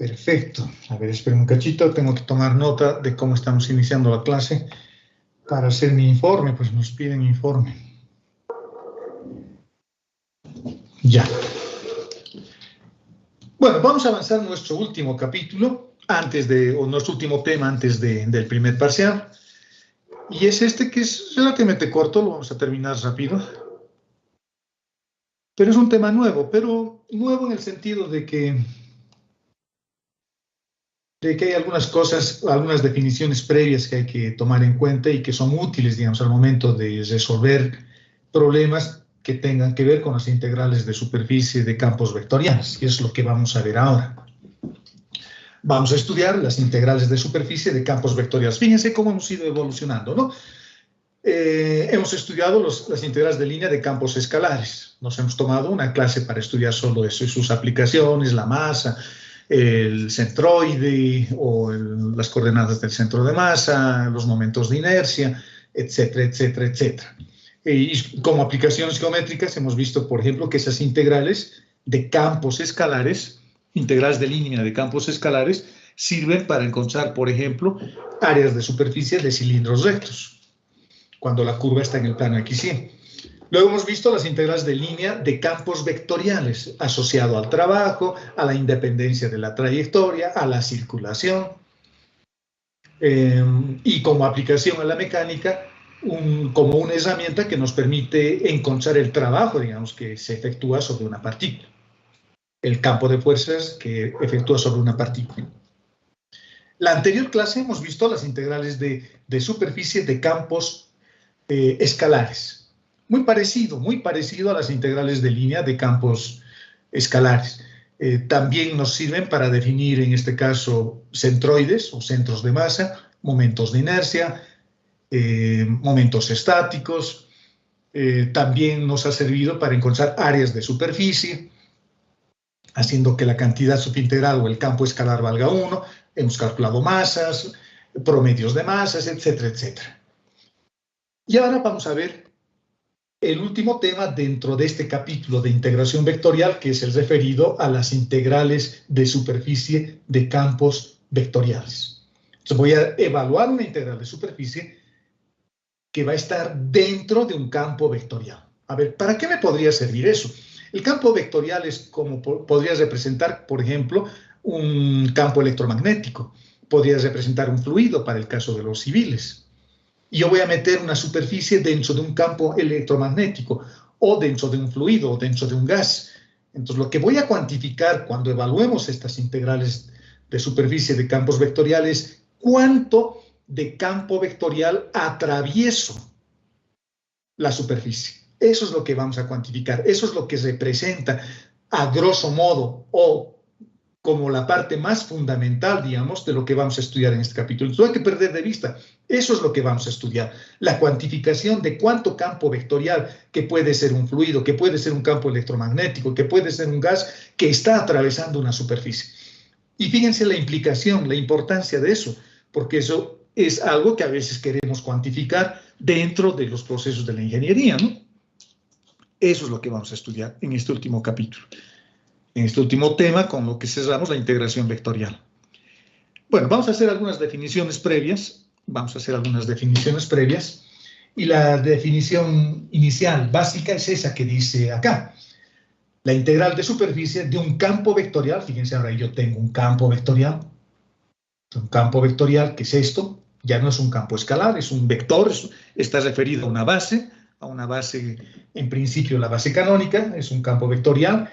Perfecto. A ver, espera un cachito. Tengo que tomar nota de cómo estamos iniciando la clase. Para hacer mi informe, pues nos piden informe. Ya. Bueno, vamos a avanzar a nuestro último capítulo, o nuestro último tema antes del primer parcial. Y es este que es relativamente corto, lo vamos a terminar rápido. Pero es un tema nuevo, pero nuevo en el sentido de que hay algunas cosas, algunas definiciones previas que hay que tomar en cuenta y que son útiles, digamos, al momento de resolver problemas que tengan que ver con las integrales de superficie de campos vectoriales, que es lo que vamos a ver ahora. Vamos a estudiar las integrales de superficie de campos vectoriales. Fíjense cómo hemos ido evolucionando, ¿no? Hemos estudiado las integrales de línea de campos escalares. Nos hemos tomado una clase para estudiar solo eso y sus aplicaciones, la masa, el centroide o las coordenadas del centro de masa, los momentos de inercia, etcétera, etcétera, etcétera. Y como aplicaciones geométricas hemos visto, por ejemplo, que esas integrales de campos escalares, integrales de línea de campos escalares, sirven para encontrar, por ejemplo, áreas de superficie de cilindros rectos, cuando la curva está en el plano XY. Luego hemos visto las integrales de línea de campos vectoriales, asociado al trabajo, a la independencia de la trayectoria, a la circulación. Y como aplicación a la mecánica, como una herramienta que nos permite encontrar el trabajo, digamos, que se efectúa sobre una partícula. El campo de fuerzas que efectúa sobre una partícula. La anterior clase hemos visto las integrales de superficie de campos escalares. Muy parecido a las integrales de línea de campos escalares. También nos sirven para definir, en este caso, centroides o centros de masa, momentos de inercia, momentos estáticos. También nos ha servido para encontrar áreas de superficie, haciendo que la cantidad subintegral o el campo escalar valga 1. Hemos calculado masas, promedios de masas, etcétera, etcétera. Y ahora vamos a ver el último tema dentro de este capítulo de integración vectorial, que es el referido a las integrales de superficie de campos vectoriales. Entonces voy a evaluar una integral de superficie que va a estar dentro de un campo vectorial. A ver, ¿para qué me podría servir eso? El campo vectorial es como podría representar, por ejemplo, un campo electromagnético. Podría representar un fluido para el caso de los civiles. Y yo voy a meter una superficie dentro de un campo electromagnético, o dentro de un fluido, o dentro de un gas. Entonces, lo que voy a cuantificar cuando evaluemos estas integrales de superficie de campos vectoriales, cuánto de campo vectorial atravieso la superficie. Eso es lo que vamos a cuantificar. Eso es lo que representa, a grosso modo, o como la parte más fundamental, digamos, de lo que vamos a estudiar en este capítulo. Entonces, no hay que perder de vista. Eso es lo que vamos a estudiar. La cuantificación de cuánto campo vectorial, que puede ser un fluido, que puede ser un campo electromagnético, que puede ser un gas, que está atravesando una superficie. Y fíjense la implicación, la importancia de eso, porque eso es algo que a veces queremos cuantificar dentro de los procesos de la ingeniería, ¿no? Eso es lo que vamos a estudiar en este último capítulo. En este último tema, con lo que cerramos la integración vectorial. Bueno, vamos a hacer algunas definiciones previas. Y la definición inicial, básica, es esa que dice acá. La integral de superficie de un campo vectorial. Fíjense, ahora yo tengo un campo vectorial. Un campo vectorial, ¿qué es esto? Ya no es un campo escalar, es un vector. Está referido a una base, en principio la base canónica, es un campo vectorial,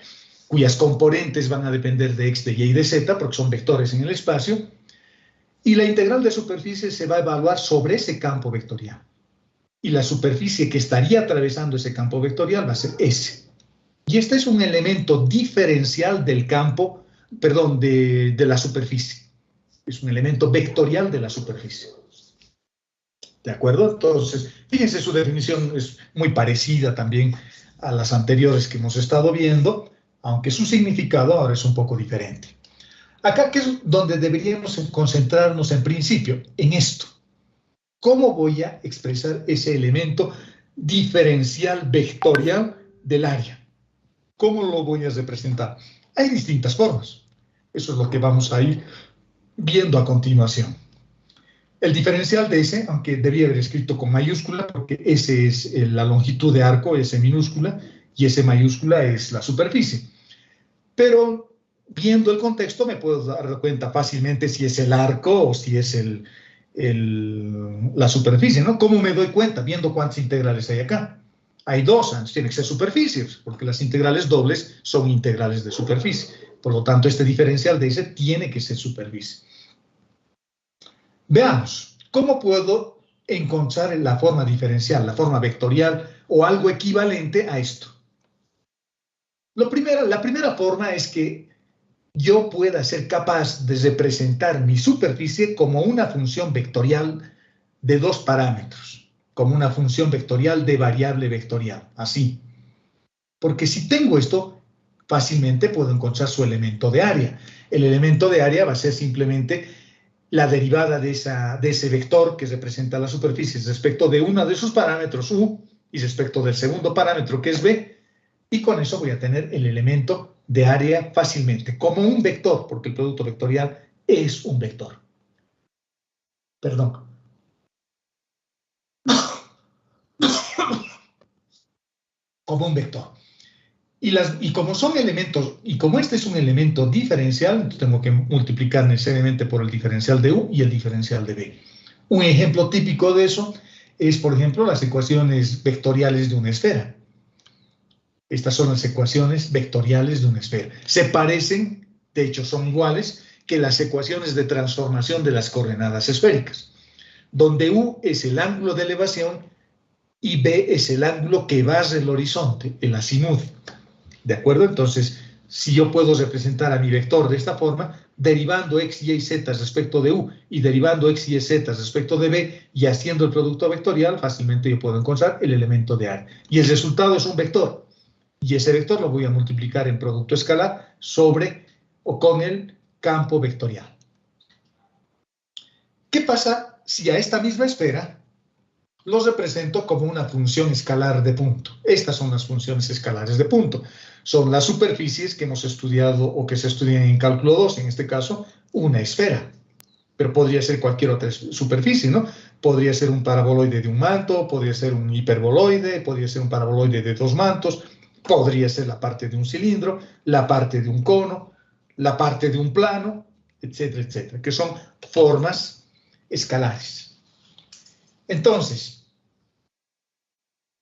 cuyas componentes van a depender de x, de y y de z, porque son vectores en el espacio, y la integral de superficie se va a evaluar sobre ese campo vectorial. Y la superficie que estaría atravesando ese campo vectorial va a ser S. Y este es un elemento diferencial del campo, perdón, de la superficie. Es un elemento vectorial de la superficie. ¿De acuerdo? Entonces, fíjense, su definición es muy parecida también a las anteriores que hemos estado viendo, aunque su significado ahora es un poco diferente. Acá, que es donde deberíamos concentrarnos en principio, en esto. ¿Cómo voy a expresar ese elemento diferencial vectorial del área? ¿Cómo lo voy a representar? Hay distintas formas. Eso es lo que vamos a ir viendo a continuación. El diferencial de S, aunque debía haber escrito con mayúscula, porque S es la longitud de arco, S minúscula, y S mayúscula es la superficie. Pero viendo el contexto me puedo dar cuenta fácilmente si es el arco o si es la superficie, ¿no? ¿Cómo me doy cuenta? Viendo cuántas integrales hay acá. Hay dos, tienen que ser superficies, porque las integrales dobles son integrales de superficie. Por lo tanto, este diferencial de S tiene que ser superficie. Veamos, ¿cómo puedo encontrar la forma diferencial, la forma vectorial o algo equivalente a esto? La primera forma es que yo pueda ser capaz de representar mi superficie como una función vectorial de dos parámetros, como una función vectorial de variable vectorial, así. Porque si tengo esto, fácilmente puedo encontrar su elemento de área. El elemento de área va a ser simplemente la derivada de ese vector que representa la superficie respecto de uno de sus parámetros u y respecto del segundo parámetro que es b, y con eso voy a tener el elemento de área fácilmente, como un vector, porque el producto vectorial es un vector. Perdón. Como un vector. Y como son elementos, y como este es un elemento diferencial, tengo que multiplicar necesariamente por el diferencial de u y el diferencial de b. Un ejemplo típico de eso es, por ejemplo, las ecuaciones vectoriales de una esfera. Estas son las ecuaciones vectoriales de una esfera. Se parecen, de hecho son iguales, que las ecuaciones de transformación de las coordenadas esféricas, donde u es el ángulo de elevación y b es el ángulo que barre el horizonte, el azimut. ¿De acuerdo? Entonces, si yo puedo representar a mi vector de esta forma, derivando x, y, z respecto de u y derivando x, y, z respecto de b y haciendo el producto vectorial, fácilmente yo puedo encontrar el elemento de área. Y el resultado es un vector. Y ese vector lo voy a multiplicar en producto escalar sobre o con el campo vectorial. ¿Qué pasa si a esta misma esfera los represento como una función escalar de punto? Estas son las funciones escalares de punto. Son las superficies que hemos estudiado o que se estudian en cálculo 2, en este caso, una esfera. Pero podría ser cualquier otra superficie, ¿no? Podría ser un paraboloide de un manto, podría ser un hiperboloide, podría ser un paraboloide de dos mantos, podría ser la parte de un cilindro, la parte de un cono, la parte de un plano, etcétera, etcétera, que son formas escalares. Entonces,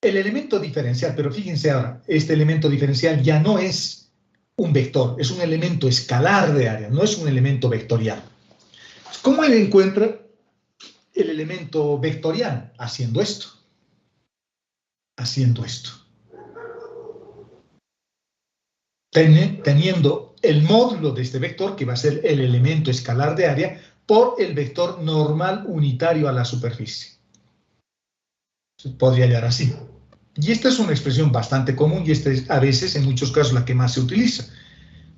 el elemento diferencial, pero fíjense ahora, este elemento diferencial ya no es un vector, es un elemento escalar de área, no es un elemento vectorial. ¿Cómo él encuentra el elemento vectorial? Haciendo esto. Haciendo esto. Teniendo el módulo de este vector, que va a ser el elemento escalar de área, por el vector normal unitario a la superficie. Se podría hallar así. Y esta es una expresión bastante común y esta es a veces, en muchos casos, la que más se utiliza.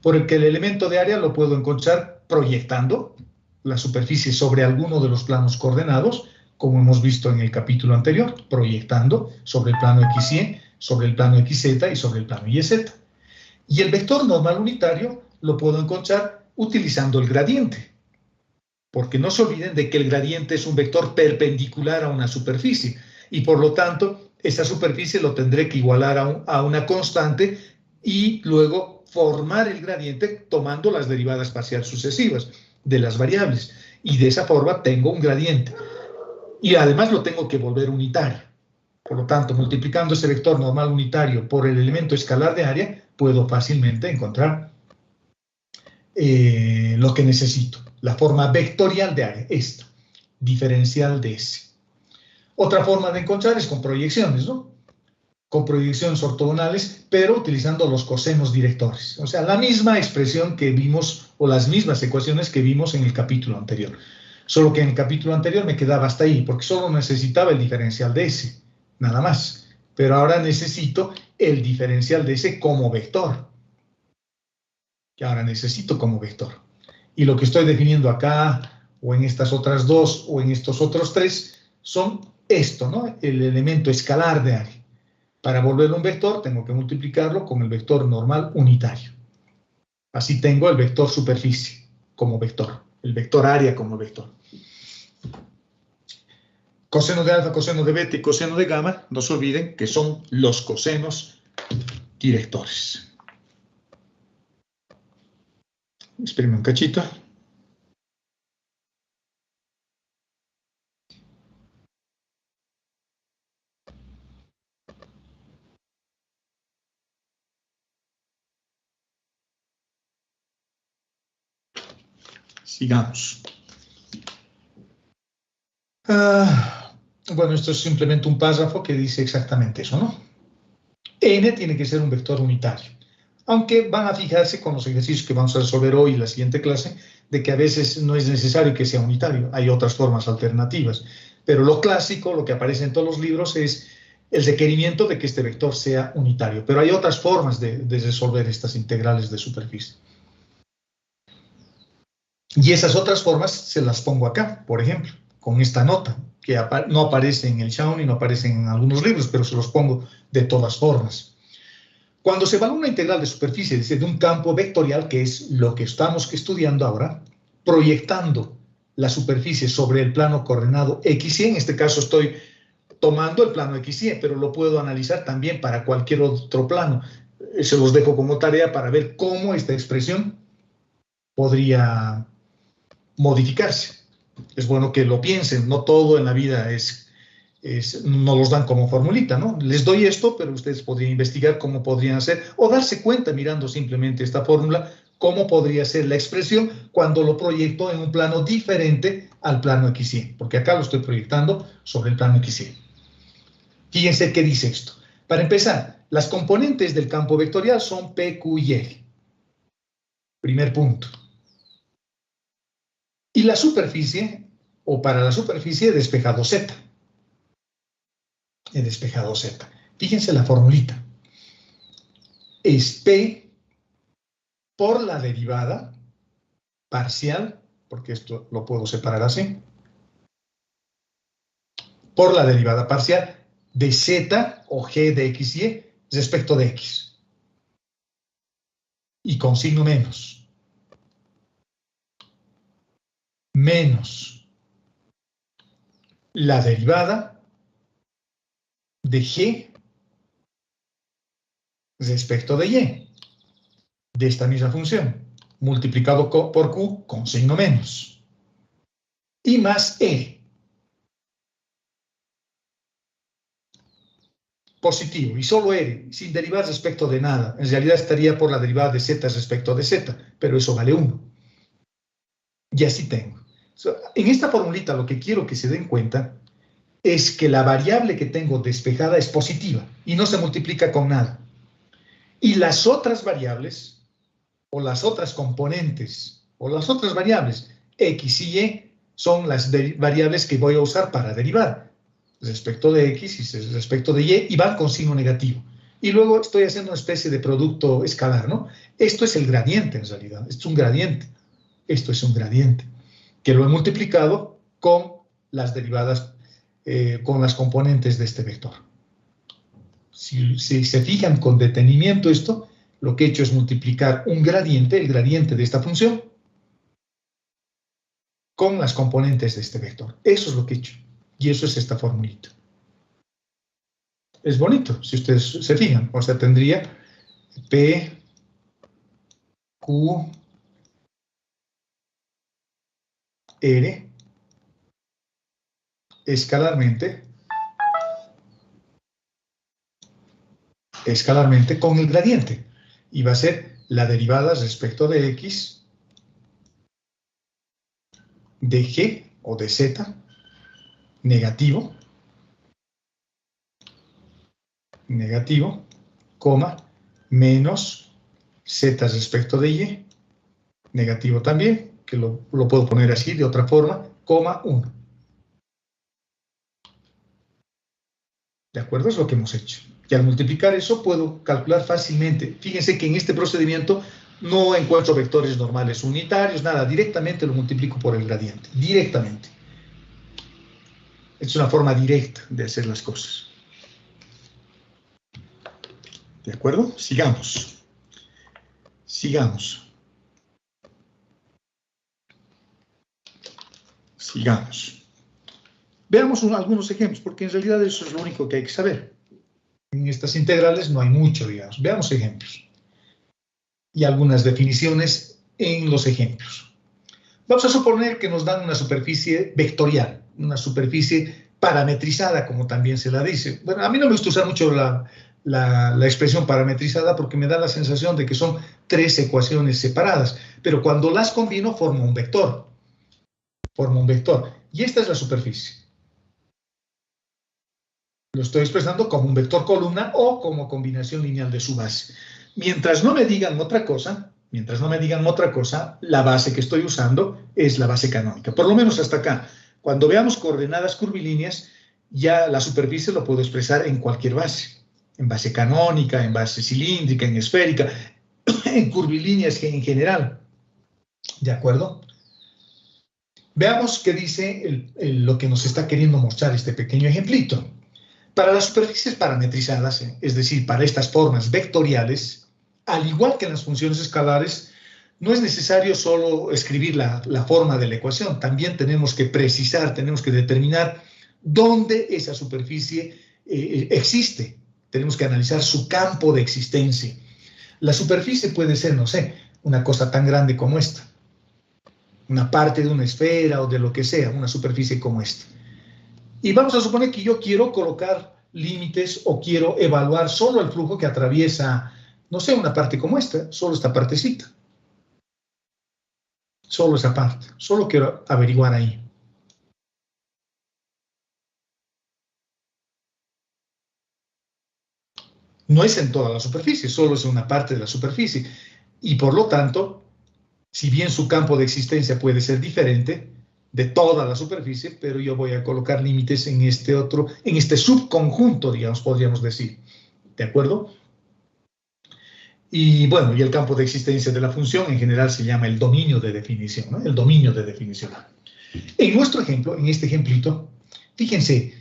Porque el elemento de área lo puedo encontrar proyectando la superficie sobre alguno de los planos coordenados, como hemos visto en el capítulo anterior, proyectando sobre el plano XY, sobre el plano XZ y sobre el plano YZ. Y el vector normal unitario lo puedo encontrar utilizando el gradiente. Porque no se olviden de que el gradiente es un vector perpendicular a una superficie. Y por lo tanto, esa superficie lo tendré que igualar a una constante y luego formar el gradiente tomando las derivadas parciales sucesivas de las variables. Y de esa forma tengo un gradiente. Y además lo tengo que volver unitario. Por lo tanto, multiplicando ese vector normal unitario por el elemento escalar de área, puedo fácilmente encontrar lo que necesito. La forma vectorial de área, esta, diferencial de S. Otra forma de encontrar es con proyecciones, ¿no? Con proyecciones ortogonales, pero utilizando los cosenos directores. O sea, la misma expresión que vimos, o las mismas ecuaciones que vimos en el capítulo anterior. Solo que en el capítulo anterior me quedaba hasta ahí, porque solo necesitaba el diferencial de S, nada más. Pero ahora necesito el diferencial de S como vector. Que ahora necesito como vector. Y lo que estoy definiendo acá, o en estas otras dos, o en estos otros tres, son esto, ¿no? El elemento escalar de área. Para volverlo un vector, tengo que multiplicarlo con el vector normal unitario. Así tengo el vector superficie como vector, el vector área como vector. Coseno de alfa, coseno de beta y coseno de gamma, no se olviden que son los cosenos directores. Espérenme un cachito. Sigamos. Bueno, esto es simplemente un párrafo que dice exactamente eso, ¿no? N tiene que ser un vector unitario. Aunque van a fijarse con los ejercicios que vamos a resolver hoy en la siguiente clase, de que a veces no es necesario que sea unitario, hay otras formas alternativas. Pero lo clásico, lo que aparece en todos los libros, es el requerimiento de que este vector sea unitario. Pero hay otras formas de resolver estas integrales de superficie. Y esas otras formas se las pongo acá, por ejemplo, con esta nota, que no aparece en el Shawnee, no aparece en algunos libros, pero se los pongo de todas formas. Cuando se evalúa una integral de superficie desde un campo vectorial, que es lo que estamos estudiando ahora, proyectando la superficie sobre el plano coordenado XY, en este caso estoy tomando el plano XY, pero lo puedo analizar también para cualquier otro plano. Se los dejo como tarea para ver cómo esta expresión podría modificarse. Es bueno que lo piensen, no todo en la vida no los dan como formulita, ¿no? Les doy esto, pero ustedes podrían investigar cómo podrían hacer, o darse cuenta mirando simplemente esta fórmula, cómo podría ser la expresión cuando lo proyecto en un plano diferente al plano XY, porque acá lo estoy proyectando sobre el plano XY. Fíjense qué dice esto. Para empezar, las componentes del campo vectorial son P, Q y R. Primer punto. Y la superficie, o para la superficie, he despejado Z. He despejado Z. Fíjense la formulita. Es P por la derivada parcial, porque esto lo puedo separar así, por la derivada parcial de Z o G de XY respecto de X. Y con signo menos. Menos la derivada de G respecto de Y, de esta misma función, multiplicado por Q con signo menos, y más E, positivo, y solo R, sin derivar respecto de nada. En realidad estaría por la derivada de Z respecto de Z, pero eso vale 1. Y así tengo. En esta formulita lo que quiero que se den cuenta es que la variable que tengo despejada es positiva y no se multiplica con nada. Y las otras variables, o las otras componentes, o las otras variables, X y Y, son las variables que voy a usar para derivar respecto de X y respecto de Y, y van con signo negativo. Y luego estoy haciendo una especie de producto escalar, ¿no? Esto es el gradiente, en realidad. Esto es un gradiente. Esto es un gradiente, que lo he multiplicado con las derivadas, con las componentes de este vector. Si se fijan con detenimiento esto, lo que he hecho es multiplicar un gradiente, el gradiente de esta función, con las componentes de este vector. Eso es lo que he hecho. Y eso es esta formulita. Es bonito, si ustedes se fijan. O sea, tendría P, Q, R, escalarmente con el gradiente. Y va a ser la derivada respecto de X de G o de Z negativo, coma, menos Z respecto de Y, negativo también, que lo puedo poner así de otra forma, coma 1. ¿De acuerdo? Es lo que hemos hecho. Y al multiplicar eso puedo calcular fácilmente. Fíjense que en este procedimiento no encuentro vectores normales unitarios, nada, directamente lo multiplico por el gradiente, directamente. Es una forma directa de hacer las cosas. ¿De acuerdo? Sigamos. Sigamos. Sigamos. Veamos algunos ejemplos, porque en realidad eso es lo único que hay que saber. En estas integrales no hay mucho, digamos. Veamos ejemplos. Y algunas definiciones en los ejemplos. Vamos a suponer que nos dan una superficie vectorial, una superficie parametrizada, como también se la dice. Bueno, a mí no me gusta usar mucho la expresión parametrizada porque me da la sensación de que son tres ecuaciones separadas, pero cuando las combino forma un vector. Forma un vector. Y esta es la superficie. Lo estoy expresando como un vector columna o como combinación lineal de su base. Mientras no me digan otra cosa, la base que estoy usando es la base canónica. Por lo menos hasta acá. Cuando veamos coordenadas curvilíneas, ya la superficie lo puedo expresar en cualquier base. En base canónica, en base cilíndrica, en esférica, en curvilíneas en general. ¿De acuerdo? Veamos qué dice lo que nos está queriendo mostrar este pequeño ejemplito. Para las superficies parametrizadas, es decir, para estas formas vectoriales, al igual que en las funciones escalares, no es necesario solo escribir la forma de la ecuación, también tenemos que precisar, tenemos que determinar dónde esa superficie existe. Tenemos que analizar su campo de existencia. La superficie puede ser, no sé, una cosa tan grande como esta, una parte de una esfera o de lo que sea, una superficie como esta. Y vamos a suponer que yo quiero colocar límites o quiero evaluar solo el flujo que atraviesa, no sé, una parte como esta, solo esta partecita. Solo esa parte. Solo quiero averiguar ahí. No es en toda la superficie, solo es una parte de la superficie. Y por lo tanto, si bien su campo de existencia puede ser diferente de toda la superficie, pero yo voy a colocar límites en este otro, en este subconjunto, digamos, podríamos decir. ¿De acuerdo? Y bueno, y el campo de existencia de la función en general se llama el dominio de definición, ¿no? El dominio de definición. En nuestro ejemplo, en este ejemplito, fíjense,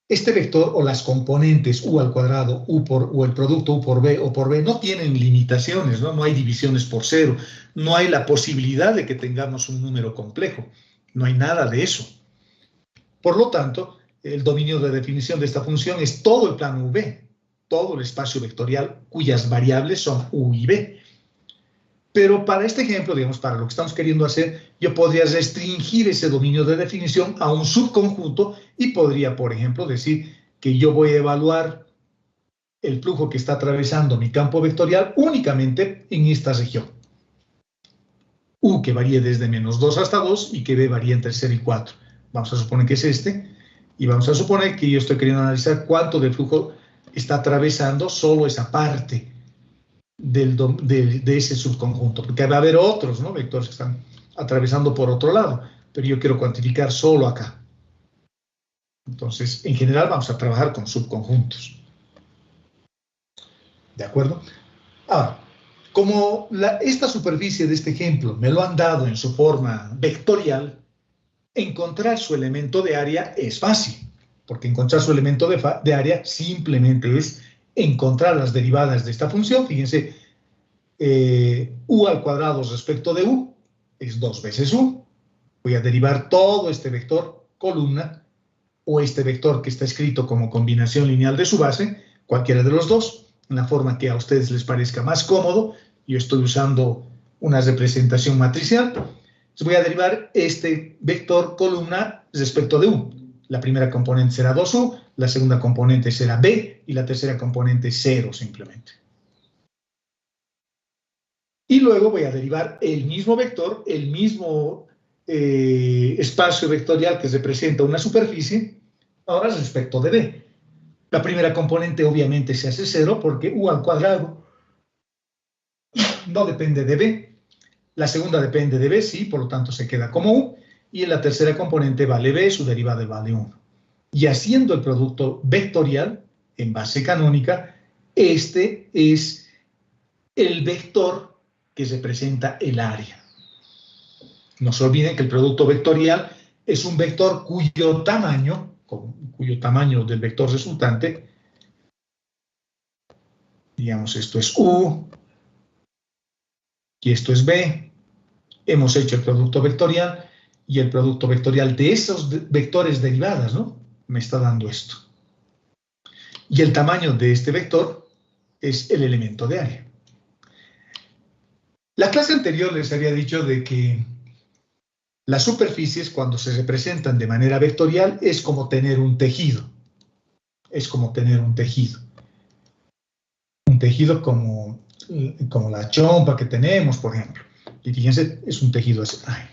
este vector o las componentes u al cuadrado o el producto u por b o por b no tienen limitaciones, ¿no? No hay divisiones por cero, no hay la posibilidad de que tengamos un número complejo, no hay nada de eso. Por lo tanto, el dominio de definición de esta función es todo el plano V, todo el espacio vectorial cuyas variables son u y b. Pero para este ejemplo, digamos, para lo que estamos queriendo hacer, yo podría restringir ese dominio de definición a un subconjunto y podría, por ejemplo, decir que yo voy a evaluar el flujo que está atravesando mi campo vectorial únicamente en esta región. U que varíe desde -2 hasta 2 y que B varíe entre 0 y 4. Vamos a suponer que es este. Y vamos a suponer que yo estoy queriendo analizar cuánto de flujo está atravesando solo esa parte de ese subconjunto, porque va a haber otros, ¿no?, vectores que están atravesando por otro lado, pero yo quiero cuantificar solo acá. Entonces, en general vamos a trabajar con subconjuntos. ¿De acuerdo? Ahora, como esta superficie de este ejemplo me lo han dado en su forma vectorial, encontrar su elemento de área es fácil, porque encontrar su elemento de área simplemente es encontrar las derivadas de esta función. Fíjense, u al cuadrado respecto de u es 2 veces u. Voy a derivar todo este vector columna o este vector que está escrito como combinación lineal de su base, cualquiera de los dos, en la forma que a ustedes les parezca más cómodo. Yo estoy usando una representación matricial. Entonces voy a derivar este vector columna respecto de u. La primera componente será 2u, la segunda componente será b y la tercera componente 0 simplemente. Y luego voy a derivar el mismo vector, el mismo espacio vectorial que representa una superficie, ahora respecto de b. La primera componente obviamente se hace 0 porque u al cuadrado no depende de b. La segunda depende de b, sí, por lo tanto se queda como u. Y en la tercera componente vale b, su derivada vale 1. Y haciendo el producto vectorial en base canónica, este es el vector que representa el área. No se olviden que el producto vectorial es un vector cuyo tamaño del vector resultante, digamos, esto es u y esto es b. Hemos hecho el producto vectorial Y el producto vectorial de esos vectores derivadas, ¿no?, me está dando esto. Y el tamaño de este vector es el elemento de área. La clase anterior les había dicho de que las superficies, cuando se representan de manera vectorial, es como tener un tejido. Es como tener un tejido. Un tejido como la chompa que tenemos, por ejemplo. Y fíjense, es un tejido así. Ay,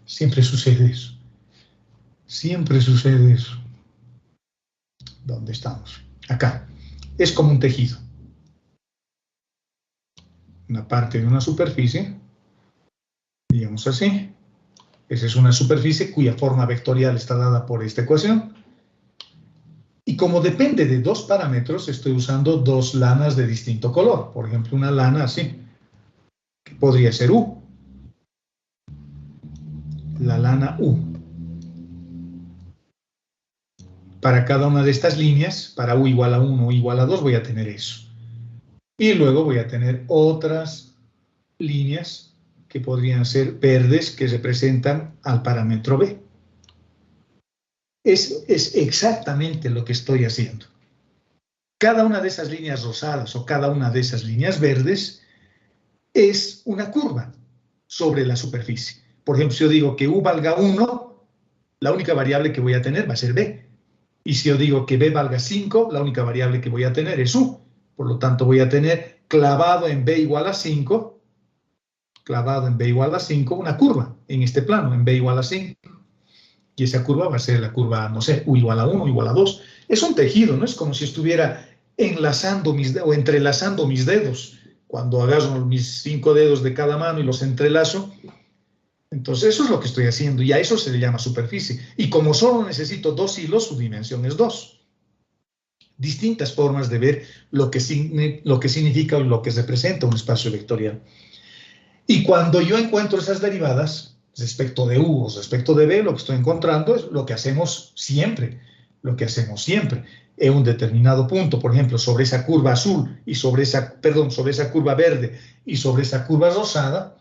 siempre sucede eso. Siempre sucede eso. ¿Dónde estamos? Acá. Es como un tejido. Una parte de una superficie, digamos así. Esa es una superficie cuya forma vectorial está dada por esta ecuación. Y como depende de dos parámetros, estoy usando dos lanas de distinto color. Por ejemplo, una lana así, que podría ser U. La lana U. Para cada una de estas líneas, para U igual a 1 o igual a 2, voy a tener eso. Y luego voy a tener otras líneas que podrían ser verdes, que representan al parámetro B. Es exactamente lo que estoy haciendo. Cada una de esas líneas rosadas o cada una de esas líneas verdes es una curva sobre la superficie. Por ejemplo, si yo digo que U valga 1, la única variable que voy a tener va a ser B. Y si yo digo que B valga 5, la única variable que voy a tener es U. Por lo tanto, voy a tener clavado en B igual a 5, una curva en este plano, en B igual a 5. Y esa curva va a ser la curva, no sé, U igual a 1, U igual a 2. Es un tejido, ¿no? Es como si estuviera enlazando mis dedos o entrelazando mis dedos. Cuando agarro mis 5 dedos de cada mano y los entrelazo, entonces eso es lo que estoy haciendo y a eso se le llama superficie. Y como solo necesito dos hilos, su dimensión es 2. Distintas formas de ver lo que significa o lo que representa un espacio vectorial. Y cuando yo encuentro esas derivadas respecto de U o respecto de B, lo que estoy encontrando es lo que hacemos siempre. En un determinado punto, por ejemplo, sobre esa curva azul y sobre esa curva verde y sobre esa curva rosada,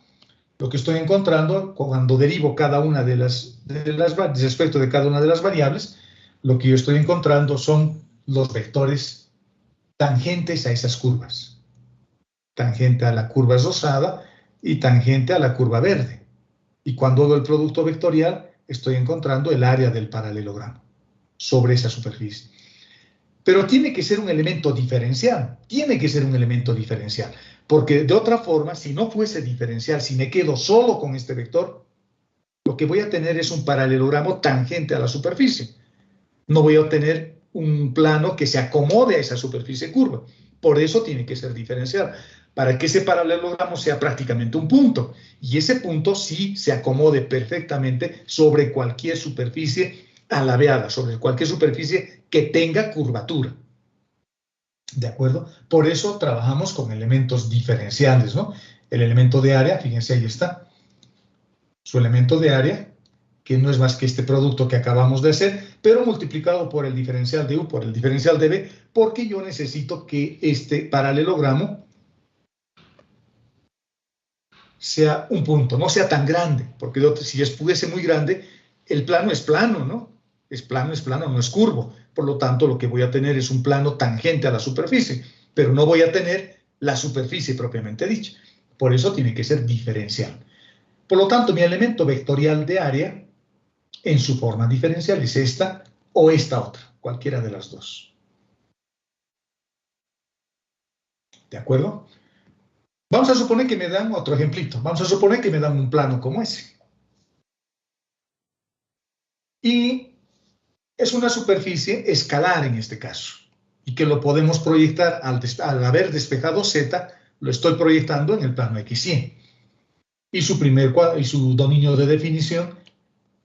lo que estoy encontrando cuando derivo cada una respecto de cada una de las variables, lo que yo estoy encontrando son los vectores tangentes a esas curvas. Tangente a la curva rosada y tangente a la curva verde. Y cuando hago el producto vectorial, estoy encontrando el área del paralelogramo sobre esa superficie. Pero tiene que ser un elemento diferencial. Porque de otra forma, si no fuese diferencial, si me quedo solo con este vector, lo que voy a tener es un paralelogramo tangente a la superficie. No voy a obtener un plano que se acomode a esa superficie curva. Por eso tiene que ser diferencial, para que ese paralelogramo sea prácticamente un punto. Y ese punto sí se acomode perfectamente sobre cualquier superficie alabeada, sobre cualquier superficie que tenga curvatura. ¿De acuerdo? Por eso trabajamos con elementos diferenciales, ¿no? El elemento de área, fíjense, ahí está. Su elemento de área, que no es más que este producto que acabamos de hacer, pero multiplicado por el diferencial de U, por el diferencial de B, porque yo necesito que este paralelogramo sea un punto, no sea tan grande, porque si fuese muy grande, el plano es plano, ¿no? Es plano, no es curvo. Por lo tanto, lo que voy a tener es un plano tangente a la superficie, pero no voy a tener la superficie propiamente dicha. Por eso tiene que ser diferencial. Por lo tanto, mi elemento vectorial de área, en su forma diferencial, es esta o esta otra, cualquiera de las dos. ¿De acuerdo? Vamos a suponer que me dan otro ejemplito. Vamos a suponer que me dan un plano como ese. Y es una superficie escalar en este caso. Y que lo podemos proyectar al haber despejado Z, lo estoy proyectando en el plano X100. Y su dominio de definición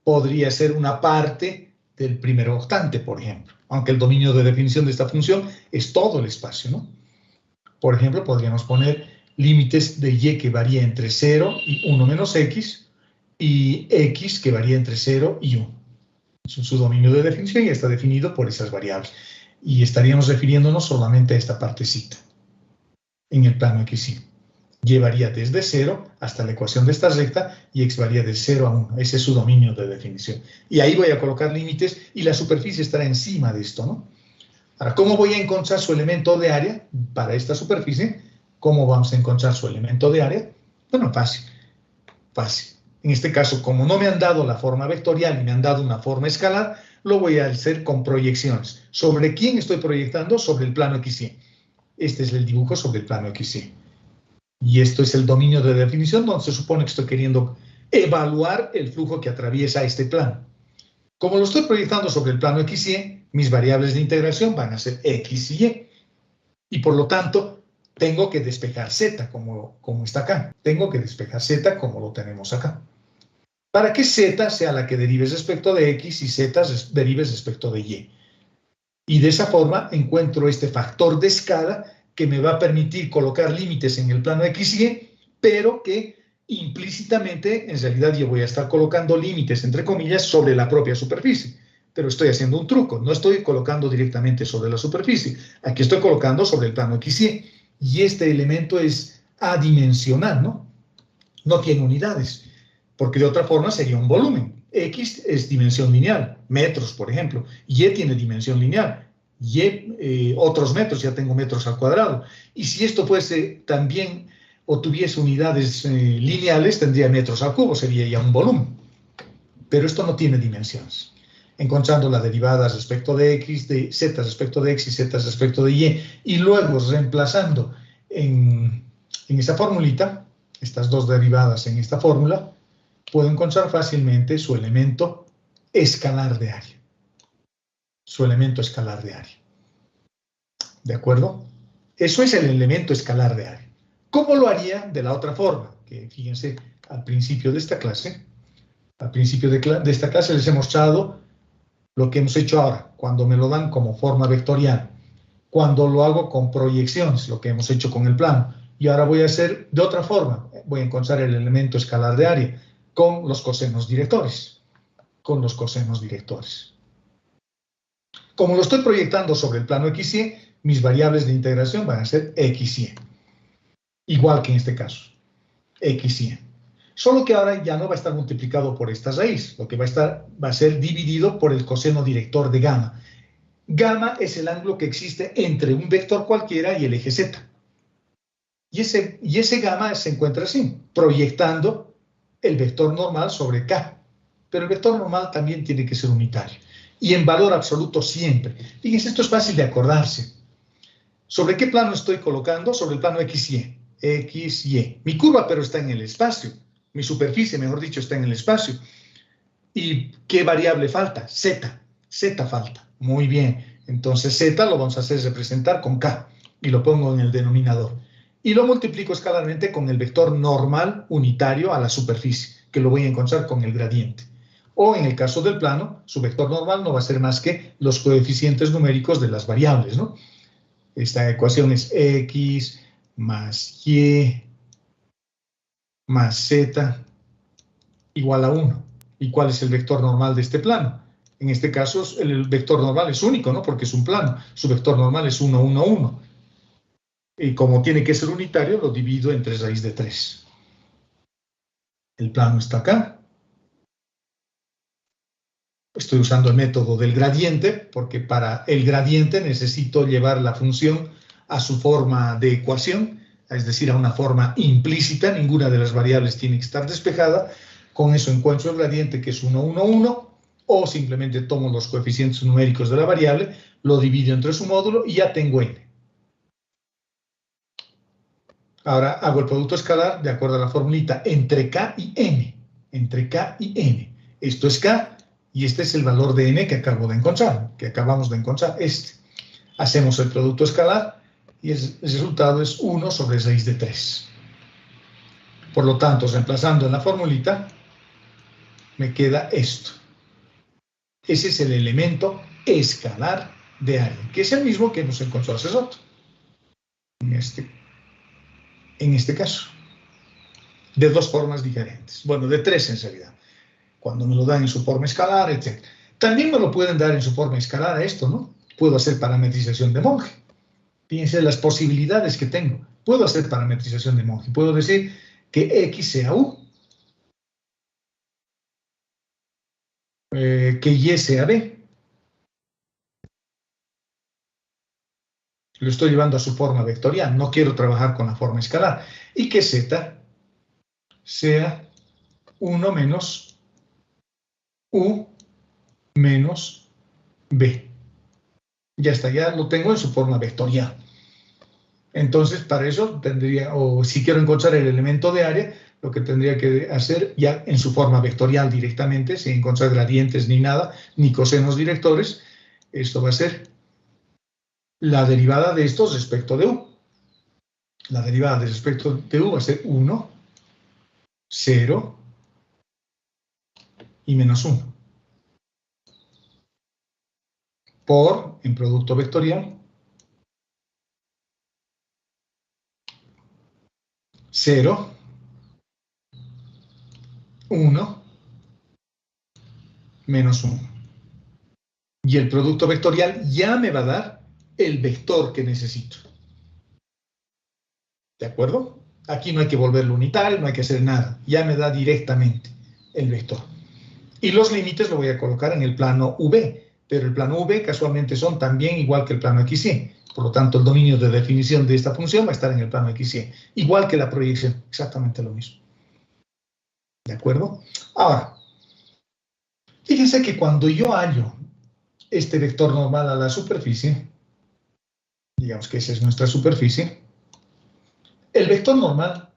podría ser una parte del primer octante, por ejemplo. Aunque el dominio de definición de esta función es todo el espacio, ¿no? Por ejemplo, podríamos poner límites de y que varía entre 0 y 1 menos x, y x que varía entre 0 y 1. Su dominio de definición ya está definido por esas variables. Y estaríamos refiriéndonos solamente a esta partecita, en el plano X100. Y varía desde 0 hasta la ecuación de esta recta y x varía de 0 a 1. Ese es su dominio de definición. Y ahí voy a colocar límites y la superficie estará encima de esto, ¿no? Ahora, ¿cómo voy a encontrar su elemento de área para esta superficie? ¿Cómo vamos a encontrar su elemento de área? Bueno, fácil, fácil. En este caso, como no me han dado la forma vectorial y me han dado una forma escalar, lo voy a hacer con proyecciones. ¿Sobre quién estoy proyectando? Sobre el plano XY. Este es el dibujo sobre el plano XY. Y esto es el dominio de definición donde se supone que estoy queriendo evaluar el flujo que atraviesa este plano. Como lo estoy proyectando sobre el plano XY, mis variables de integración van a ser X y Y. Y por lo tanto, tengo que despejar Z como está acá. Tengo que despejar Z como lo tenemos acá. Para que Z sea la que derive respecto de X y Z derive respecto de Y. Y de esa forma encuentro este factor de escala que me va a permitir colocar límites en el plano XY, pero que implícitamente, en realidad yo voy a estar colocando límites, entre comillas, sobre la propia superficie. Pero estoy haciendo un truco, no estoy colocando directamente sobre la superficie. Aquí estoy colocando sobre el plano XY. Y este elemento es adimensional, ¿no? No tiene unidades, porque de otra forma sería un volumen. X es dimensión lineal, metros, por ejemplo. Y tiene dimensión lineal. Y otros metros, ya tengo metros al cuadrado. Y si esto fuese también o tuviese unidades lineales, tendría metros al cubo, sería ya un volumen. Pero esto no tiene dimensiones. Encontrando la derivada respecto de X, de Z respecto de X y Z respecto de Y luego reemplazando en esta formulita, estas dos derivadas en esta fórmula, puedo encontrar fácilmente su elemento escalar de área. Su elemento escalar de área. ¿De acuerdo? Eso es el elemento escalar de área. ¿Cómo lo haría de la otra forma? Que fíjense, al principio de esta clase, les he mostrado lo que hemos hecho ahora, cuando me lo dan como forma vectorial, cuando lo hago con proyecciones, lo que hemos hecho con el plano. Y ahora voy a hacer de otra forma, voy a encontrar el elemento escalar de área con los cosenos directores. Con los cosenos directores. Como lo estoy proyectando sobre el plano XY, mis variables de integración van a ser X y Y. Igual que en este caso, X y Y. Solo que ahora ya no va a estar multiplicado por esta raíz, lo que va a ser dividido por el coseno director de gamma. Gamma es el ángulo que existe entre un vector cualquiera y el eje Z. Y ese gamma se encuentra así, proyectando el vector normal sobre K. Pero el vector normal también tiene que ser unitario. Y en valor absoluto siempre. Fíjense, esto es fácil de acordarse. ¿Sobre qué plano estoy colocando? Sobre el plano XY. XY. Mi curva, pero está en el espacio. Mi superficie, mejor dicho, está en el espacio. ¿Y qué variable falta? Z. Z falta. Muy bien. Entonces Z lo vamos a hacer representar con K. Y lo pongo en el denominador. Y lo multiplico escalarmente con el vector normal unitario a la superficie, que lo voy a encontrar con el gradiente. O en el caso del plano, su vector normal no va a ser más que los coeficientes numéricos de las variables, ¿no? Esta ecuación es X más Y más Z igual a 1. ¿Y cuál es el vector normal de este plano? En este caso, el vector normal es único, ¿no? Porque es un plano. Su vector normal es 1, 1, 1. Y como tiene que ser unitario, lo divido entre raíz de 3. El plano está acá. Estoy usando el método del gradiente, porque para el gradiente necesito llevar la función a su forma de ecuación, es decir, a una forma implícita. Ninguna de las variables tiene que estar despejada. Con eso encuentro el gradiente, que es 1, 1, 1, o simplemente tomo los coeficientes numéricos de la variable, lo divido entre su módulo y ya tengo n. Ahora hago el producto escalar de acuerdo a la formulita entre K y N. Entre K y N. Esto es K. Y este es el valor de n que acabamos de encontrar, este. Hacemos el producto escalar y el resultado es 1 sobre raíz de 3. Por lo tanto, reemplazando en la formulita, me queda esto. Ese es el elemento escalar de área, que es el mismo que nos encontró hace rato. En este caso. De dos formas diferentes. Bueno, de tres en realidad. Cuando me lo dan en su forma escalar, etc. También me lo pueden dar en su forma escalar a esto, ¿no? Puedo hacer parametrización de Monge. Fíjense las posibilidades que tengo. Puedo hacer parametrización de Monge. Puedo decir que X sea U, que Y sea B. Lo estoy llevando a su forma vectorial. No quiero trabajar con la forma escalar. Y que Z sea 1 menos U menos B. Ya está, ya lo tengo en su forma vectorial. Entonces, para eso tendría, o si quiero encontrar el elemento de área, lo que tendría que hacer ya en su forma vectorial directamente, sin encontrar gradientes ni nada, ni cosenos directores, esto va a ser la derivada de estos respecto de U. La derivada de respecto de U va a ser 1, 0 y menos 1. Por, en producto vectorial, 0, 1, menos 1. Y el producto vectorial ya me va a dar el vector que necesito. ¿De acuerdo? Aquí no hay que volverlo unitario, no hay que hacer nada. Ya me da directamente el vector. Y los límites lo voy a colocar en el plano V, pero el plano V casualmente son también igual que el plano XY. Por lo tanto, el dominio de definición de esta función va a estar en el plano XY. Igual que la proyección, exactamente lo mismo. ¿De acuerdo? Ahora, fíjense que cuando yo hallo este vector normal a la superficie, digamos que esa es nuestra superficie, el vector normal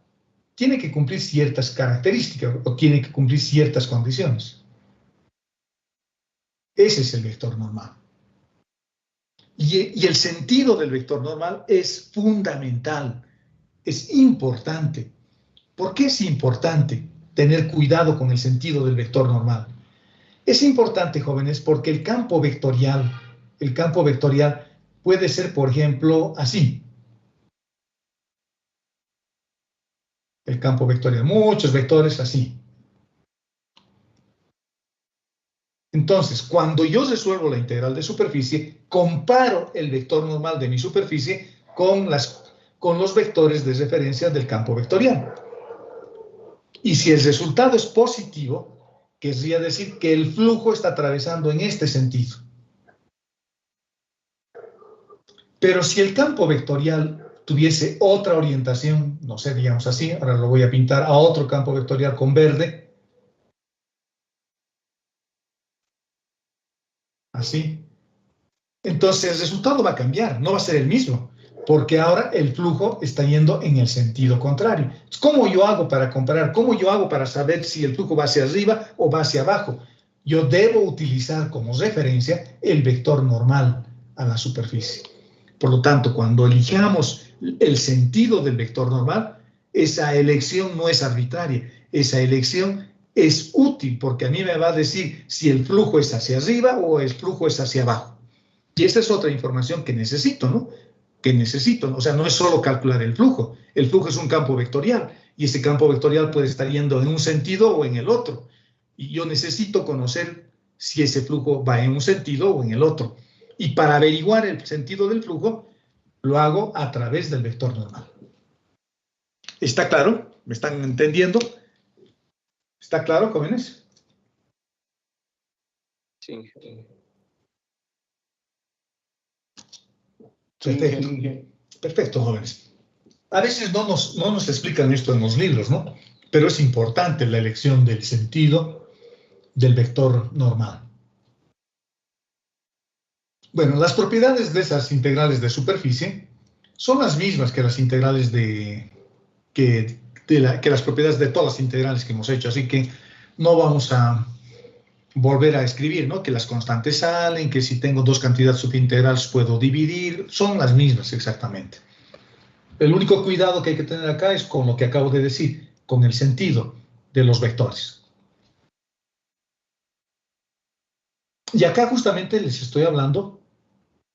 tiene que cumplir ciertas características o tiene que cumplir ciertas condiciones. Ese es el vector normal. Y el sentido del vector normal es fundamental, es importante. ¿Por qué es importante tener cuidado con el sentido del vector normal? Es importante, jóvenes, porque el campo vectorial puede ser, por ejemplo, así. El campo vectorial, muchos vectores así. Entonces, cuando yo resuelvo la integral de superficie, comparo el vector normal de mi superficie con los vectores de referencia del campo vectorial. Y si el resultado es positivo, querría decir que el flujo está atravesando en este sentido. Pero si el campo vectorial tuviese otra orientación, no sé, digamos así, ahora lo voy a pintar a otro campo vectorial con verde, así, entonces el resultado va a cambiar, no va a ser el mismo, porque ahora el flujo está yendo en el sentido contrario. ¿Cómo yo hago para comparar? ¿Cómo yo hago para saber si el flujo va hacia arriba o va hacia abajo? Yo debo utilizar como referencia el vector normal a la superficie. Por lo tanto, cuando elijamos el sentido del vector normal, esa elección no es arbitraria, esa elección es útil porque a mí me va a decir si el flujo es hacia arriba o el flujo es hacia abajo. Y esta es otra información que necesito, ¿no? O sea, no es solo calcular el flujo es un campo vectorial y ese campo vectorial puede estar yendo en un sentido o en el otro. Y yo necesito conocer si ese flujo va en un sentido o en el otro. Y para averiguar el sentido del flujo, lo hago a través del vector normal. ¿Está claro? ¿Me están entendiendo? ¿Está claro, jóvenes? Sí. Perfecto. Perfecto, jóvenes. A veces no nos explican esto en los libros, ¿no? Pero es importante la elección del sentido del vector normal. Bueno, las propiedades de esas integrales de superficie son las mismas que las integrales que las propiedades de todas las integrales que hemos hecho, así que no vamos a volver a escribir, ¿no? Que las constantes salen, que si tengo dos cantidades subintegrales puedo dividir, son las mismas exactamente. El único cuidado que hay que tener acá es con lo que acabo de decir, con el sentido de los vectores. Y acá justamente les estoy hablando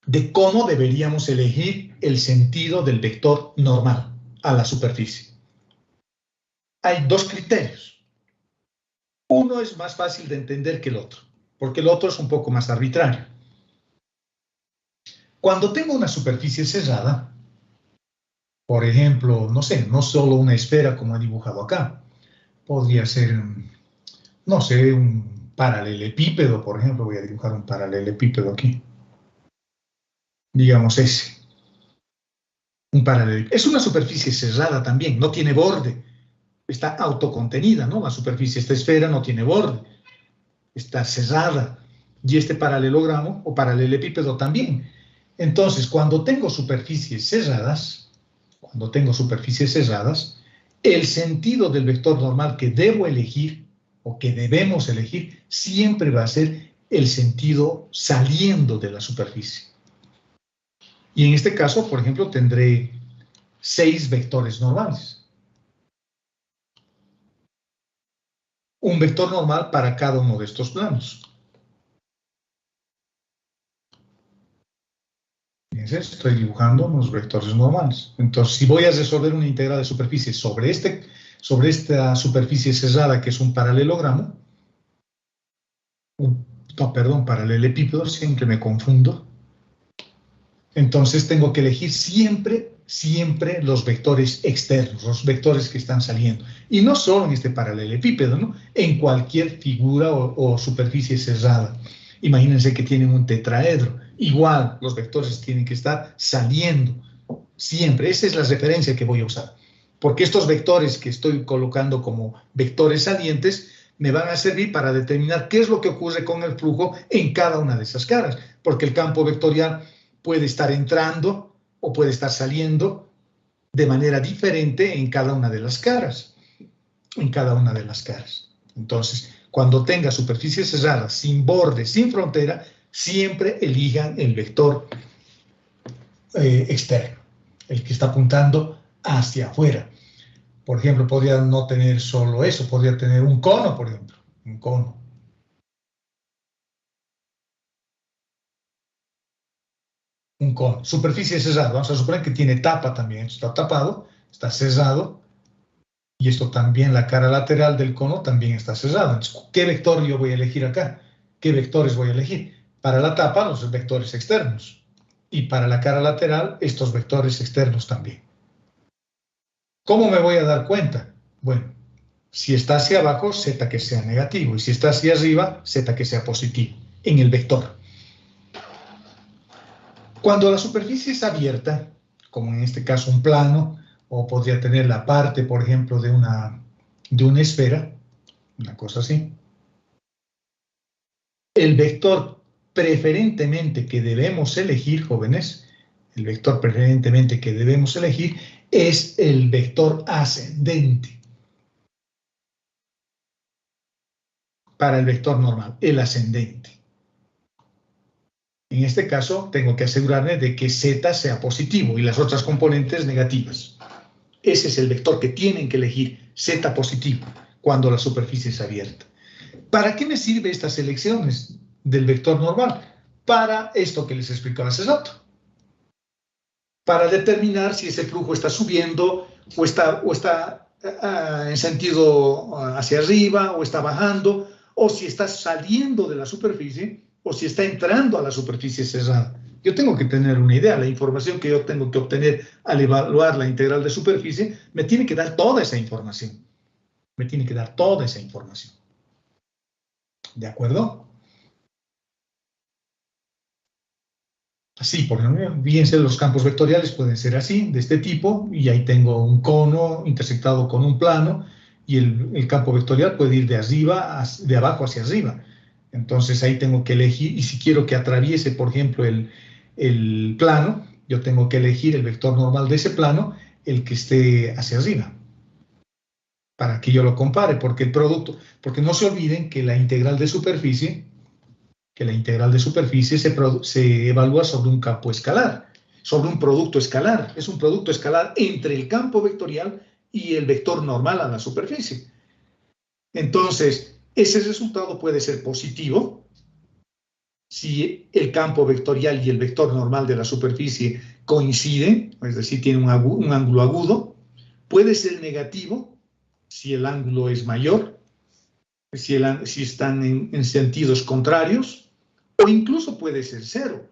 de cómo deberíamos elegir el sentido del vector normal a la superficie. Hay dos criterios. Uno es más fácil de entender que el otro, porque el otro es un poco más arbitrario. Cuando tengo una superficie cerrada, Por ejemplo, no sé, no solo una esfera como he dibujado acá. Podría ser, no sé, un paralelepípedo, por ejemplo. Voy a dibujar un paralelepípedo aquí. Digamos ese. Un paralelepípedo. Es una superficie cerrada también, no tiene borde. Está autocontenida, ¿no? La superficie, esta esfera no tiene borde. Está cerrada. Y este paralelogramo o paralelepípedo también. Entonces, cuando tengo superficies cerradas, el sentido del vector normal que debo elegir o que debemos elegir siempre va a ser el sentido saliendo de la superficie. Y en este caso, por ejemplo, tendré 6 vectores normales. Un vector normal para cada uno de estos planos. Fíjense, estoy dibujando unos vectores normales. Entonces, si voy a resolver una integral de superficie sobre esta superficie cerrada, que es un paralelogramo, paralelepípedo, siempre me confundo. Entonces tengo que elegir siempre los vectores externos, los vectores que están saliendo. Y no solo en este paralelepípedo, ¿no? En cualquier figura o superficie cerrada. Imagínense que tienen un tetraedro. Igual, los vectores tienen que estar saliendo siempre. Esa es la referencia que voy a usar. Porque estos vectores que estoy colocando como vectores salientes me van a servir para determinar qué es lo que ocurre con el flujo en cada una de esas caras. Porque el campo vectorial puede estar entrando o puede estar saliendo de manera diferente en cada una de las caras. Entonces, cuando tenga superficies cerradas, sin borde, sin frontera, siempre elijan el vector externo, el que está apuntando hacia afuera. Por ejemplo, podría no tener solo eso, podría tener un cono, por ejemplo, un cono. Un cono, superficie cerrada, vamos a suponer que tiene tapa también, esto está tapado, está cerrado, y esto también, la cara lateral del cono también está cerrada. Entonces, ¿qué vector yo voy a elegir acá? ¿Qué vectores voy a elegir? Para la tapa, los vectores externos, y para la cara lateral, estos vectores externos también. ¿Cómo me voy a dar cuenta? Bueno, si está hacia abajo, z que sea negativo, y si está hacia arriba, z que sea positivo, en el vector. Cuando la superficie es abierta, como en este caso un plano, o podría tener la parte, por ejemplo, de una esfera, una cosa así, el vector preferentemente que debemos elegir, jóvenes, el vector preferentemente que debemos elegir es el vector ascendente. Para el vector normal, el ascendente. En este caso, tengo que asegurarme de que z sea positivo y las otras componentes negativas. Ese es el vector que tienen que elegir, z positivo, cuando la superficie es abierta. ¿Para qué me sirven estas elecciones del vector normal? Para esto que les explicaba hace rato. Para determinar si ese flujo está subiendo o está en sentido hacia arriba o está bajando, o si está saliendo de la superficie o si está entrando a la superficie cerrada. Yo tengo que tener una idea. La información que yo tengo que obtener al evaluar la integral de superficie me tiene que dar toda esa información. ¿De acuerdo? Así, por ejemplo, fíjense, los campos vectoriales pueden ser así, de este tipo, y ahí tengo un cono intersectado con un plano, y el campo vectorial puede ir de abajo hacia arriba. Entonces ahí tengo que elegir, y si quiero que atraviese, por ejemplo, el plano, yo tengo que elegir el vector normal de ese plano, el que esté hacia arriba, para que yo lo compare, porque no se olviden que la integral de superficie se evalúa sobre un campo escalar, sobre un producto escalar. Es un producto escalar entre el campo vectorial y el vector normal a la superficie. Entonces, ese resultado puede ser positivo si el campo vectorial y el vector normal de la superficie coinciden, es decir, tienen un ángulo agudo. Puede ser negativo si el ángulo es mayor, si están en sentidos contrarios, o incluso puede ser cero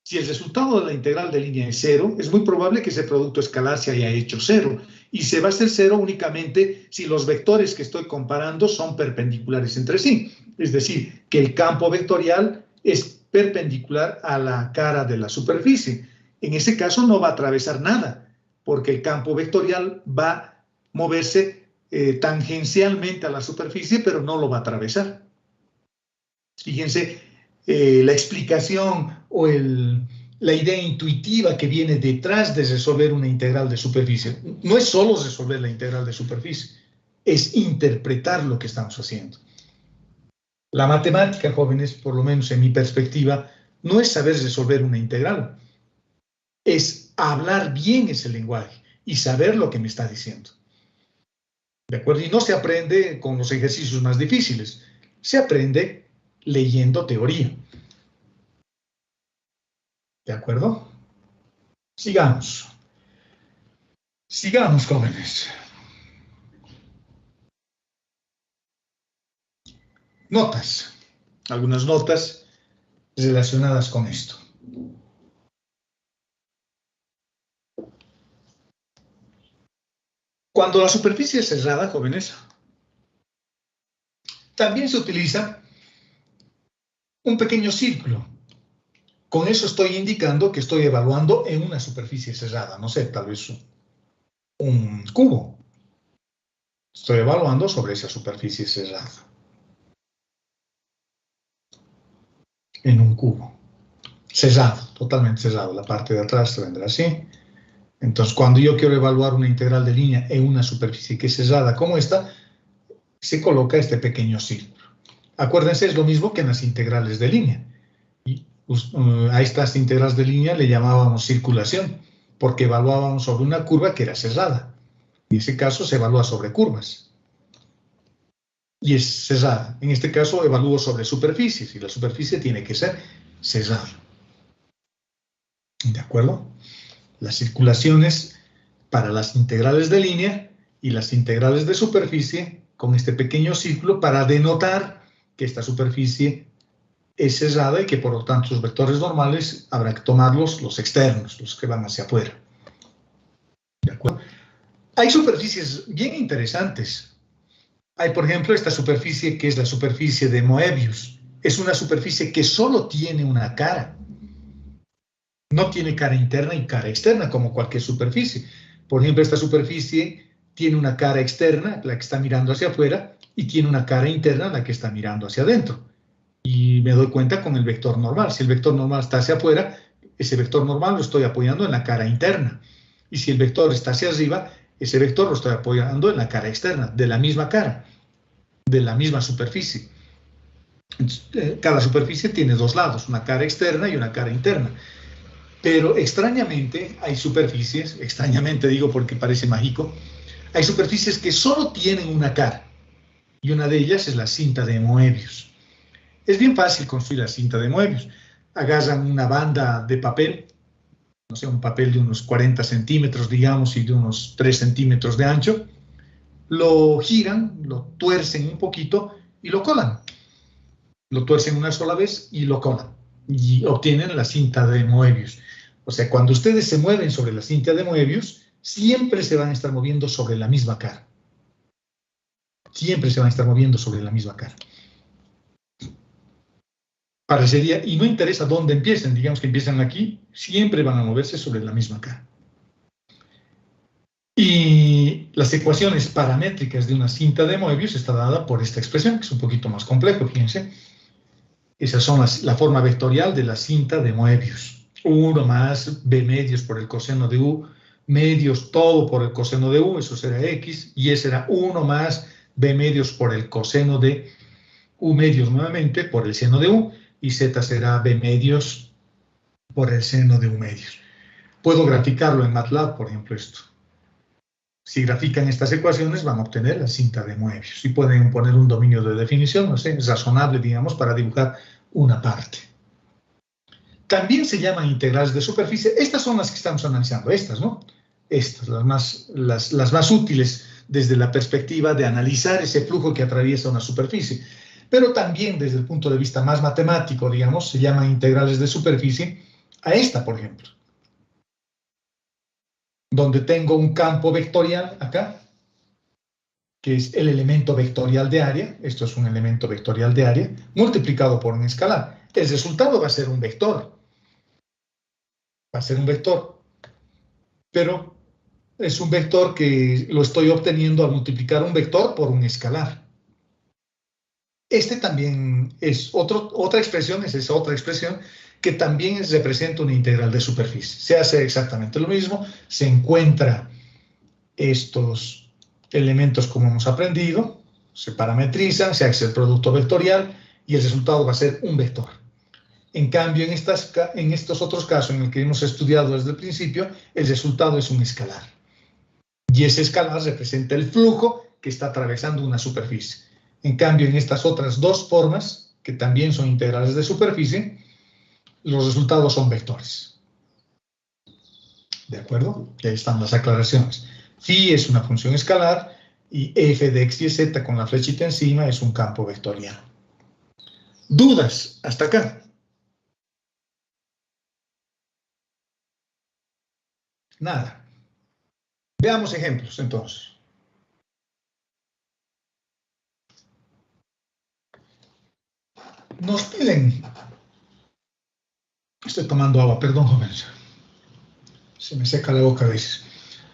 Si el resultado de la integral de línea es 0, es muy probable que ese producto escalar se haya hecho 0. Y se va a hacer 0 únicamente si los vectores que estoy comparando son perpendiculares entre sí. Es decir, que el campo vectorial es perpendicular a la cara de la superficie. En ese caso no va a atravesar nada, porque el campo vectorial va a moverse tangencialmente a la superficie, pero no lo va a atravesar. Fíjense, la explicación o la idea intuitiva que viene detrás de resolver una integral de superficie. No es solo resolver la integral de superficie, es interpretar lo que estamos haciendo. La matemática, jóvenes, por lo menos en mi perspectiva, no es saber resolver una integral, es hablar bien ese lenguaje y saber lo que me está diciendo. ¿De acuerdo? Y no se aprende con los ejercicios más difíciles, se aprende leyendo teoría. ¿De acuerdo? Sigamos. Sigamos, jóvenes. Notas. Algunas notas relacionadas con esto. Cuando la superficie es cerrada, jóvenes, también se utiliza un pequeño círculo. Con eso estoy indicando que estoy evaluando en una superficie cerrada, no sé, tal vez un cubo. Estoy evaluando sobre esa superficie cerrada. En un cubo. Cerrado, totalmente cerrado. La parte de atrás se vendrá así. Entonces, cuando yo quiero evaluar una integral de línea en una superficie que es cerrada como esta, se coloca este pequeño círculo. Acuérdense, es lo mismo que en las integrales de línea. A estas integrales de línea le llamábamos circulación, porque evaluábamos sobre una curva que era cerrada. En ese caso se evalúa sobre curvas. Y es cerrada. En este caso evalúo sobre superficies, y la superficie tiene que ser cerrada. ¿De acuerdo? Las circulaciones para las integrales de línea y las integrales de superficie con este pequeño círculo para denotar que esta superficie es cerrada y que por lo tanto los vectores normales habrá que tomarlos los externos, los que van hacia afuera. ¿De acuerdo? Hay superficies bien interesantes. Hay, por ejemplo, esta superficie que es la superficie de Moebius. Es una superficie que solo tiene una cara. No tiene cara interna y cara externa como cualquier superficie. Por ejemplo, esta superficie tiene una cara externa, la que está mirando hacia afuera, y tiene una cara interna, la que está mirando hacia adentro. Y me doy cuenta con el vector normal. Si el vector normal está hacia afuera, ese vector normal lo estoy apoyando en la cara interna. Y si el vector está hacia arriba, ese vector lo estoy apoyando en la cara externa, de la misma cara, de la misma superficie. Cada superficie tiene dos lados, una cara externa y una cara interna. Pero extrañamente hay superficies, extrañamente digo porque parece mágico, hay superficies que solo tienen una cara. Y una de ellas es la cinta de Moebius. Es bien fácil construir la cinta de Moebius. Agarran una banda de papel, no sé, un papel de unos 40 centímetros, digamos, y de unos 3 centímetros de ancho, lo giran, lo tuercen un poquito y lo colan. Lo tuercen una sola vez y lo colan. Y obtienen la cinta de Moebius. O sea, cuando ustedes se mueven sobre la cinta de Moebius, siempre se van a estar moviendo sobre la misma cara. Siempre se van a estar moviendo sobre la misma cara. Parecería, y no interesa dónde empiecen, digamos que empiezan aquí, siempre van a moverse sobre la misma cara. Y las ecuaciones paramétricas de una cinta de Moebius está dada por esta expresión, que es un poquito más complejo, fíjense. Esas son la forma vectorial de la cinta de Moebius. 1 más b medios por el coseno de u, medios todo por el coseno de u, eso será x, y ese será 1 más b medios por el coseno de u medios nuevamente por el seno de u, y z será b medios por el seno de u medios. Puedo graficarlo en MATLAB, por ejemplo, esto. Si grafican estas ecuaciones van a obtener la cinta de Moebius. Y pueden poner un dominio de definición, no sé, es razonable, digamos, para dibujar una parte. También se llaman integrales de superficie. Estas son las que estamos analizando, estas, ¿no? Estas, las más útiles desde la perspectiva de analizar ese flujo que atraviesa una superficie. Pero también desde el punto de vista más matemático, digamos, se llaman integrales de superficie a esta, por ejemplo, donde tengo un campo vectorial acá, que es el elemento vectorial de área. Esto es un elemento vectorial de área, multiplicado por un escalar. El resultado va a ser un vector. Va a ser un vector. Pero es un vector que lo estoy obteniendo al multiplicar un vector por un escalar. Este también es otra expresión, es esa otra expresión que también representa una integral de superficie. Se hace exactamente lo mismo, se encuentra estos elementos como hemos aprendido, se parametrizan, se hace el producto vectorial y el resultado va a ser un vector. En cambio, en estos otros casos en el que hemos estudiado desde el principio, el resultado es un escalar. Y ese escalar representa el flujo que está atravesando una superficie. En cambio, en estas otras dos formas, que también son integrales de superficie, los resultados son vectores. ¿De acuerdo? Y ahí están las aclaraciones. Phi es una función escalar y f de x y z con la flechita encima es un campo vectorial. ¿Dudas hasta acá? Nada. Veamos ejemplos entonces. Nos piden, estoy tomando agua, perdón, jóvenes, se me seca la boca a veces.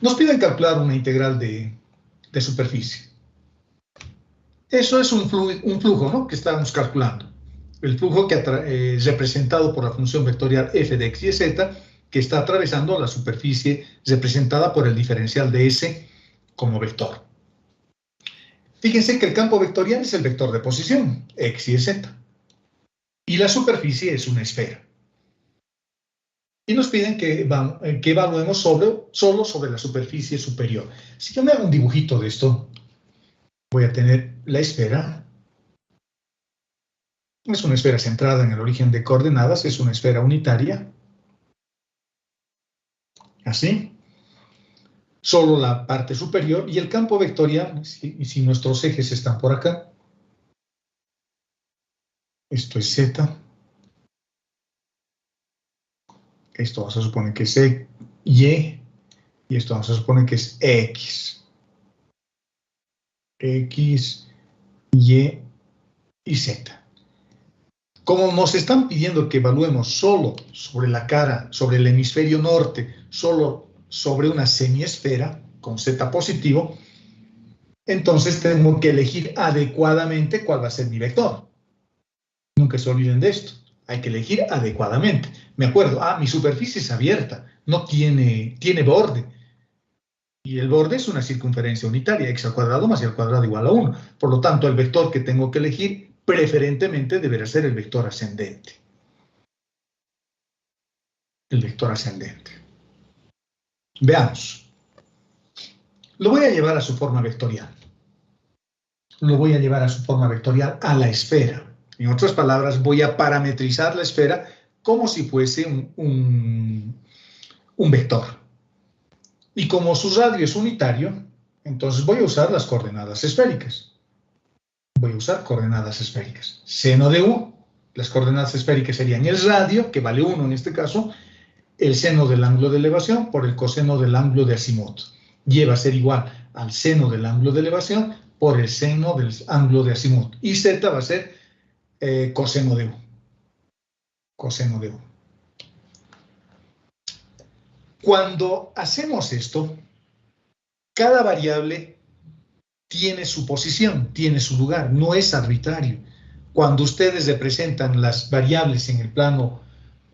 Nos piden calcular una integral de superficie. Eso es un flujo, ¿no?, que estábamos calculando. El flujo que es representado por la función vectorial f de x y z, que está atravesando la superficie representada por el diferencial de S como vector. Fíjense que el campo vectorial es el vector de posición, x y z. Y la superficie es una esfera. Y nos piden que evaluemos solo sobre la superficie superior. Si yo me hago un dibujito de esto, voy a tener la esfera. Es una esfera centrada en el origen de coordenadas, es una esfera unitaria. Así. Solo la parte superior y el campo vectorial, si nuestros ejes están por acá. Esto es Z. Esto vamos a suponer que es Y. Y esto vamos a suponer que es X. X, Y y Z. Como nos están pidiendo que evaluemos solo sobre la cara, sobre el hemisferio norte, solo sobre una semiesfera con Z positivo, entonces tengo que elegir adecuadamente cuál va a ser mi vector. Nunca se olviden de esto. Hay que elegir adecuadamente. Me acuerdo, mi superficie es abierta, no tiene borde. Y el borde es una circunferencia unitaria, x al cuadrado más y al cuadrado igual a 1. Por lo tanto, el vector que tengo que elegir preferentemente deberá ser el vector ascendente. El vector ascendente. Veamos. Lo voy a llevar a su forma vectorial. Lo voy a llevar a su forma vectorial a la esfera. En otras palabras, voy a parametrizar la esfera como si fuese un vector. Y como su radio es unitario, entonces voy a usar las coordenadas esféricas. Voy a usar coordenadas esféricas. Seno de U, las coordenadas esféricas serían el radio, que vale 1 en este caso, el seno del ángulo de elevación por el coseno del ángulo de azimut. Y va a ser igual al seno del ángulo de elevación por el seno del ángulo de azimut. Y Z va a ser coseno de U. Coseno de U. Cuando hacemos esto, cada variable tiene su posición, tiene su lugar, no es arbitrario. Cuando ustedes representan las variables en el plano,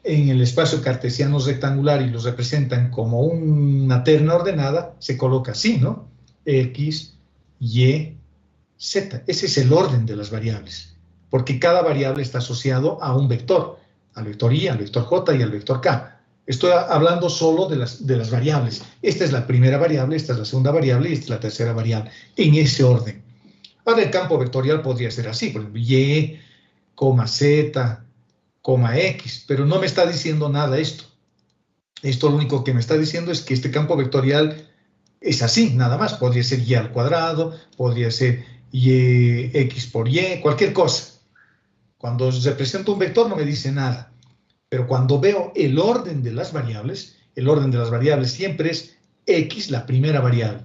en el espacio cartesiano rectangular y los representan como una terna ordenada, se coloca así, ¿no? X, Y, Z. Ese es el orden de las variables, porque cada variable está asociado a un vector, al vector Y, al vector J y al vector K. Estoy hablando solo de las variables. Esta es la primera variable, esta es la segunda variable y esta es la tercera variable, en ese orden. Ahora el campo vectorial podría ser así, por ejemplo, Y, Z, X, pero no me está diciendo nada esto. Esto lo único que me está diciendo es que este campo vectorial es así, nada más. Podría ser Y al cuadrado, podría ser X por Y, cualquier cosa. Cuando represento un vector no me dice nada. Pero cuando veo el orden de las variables siempre es x, la primera variable,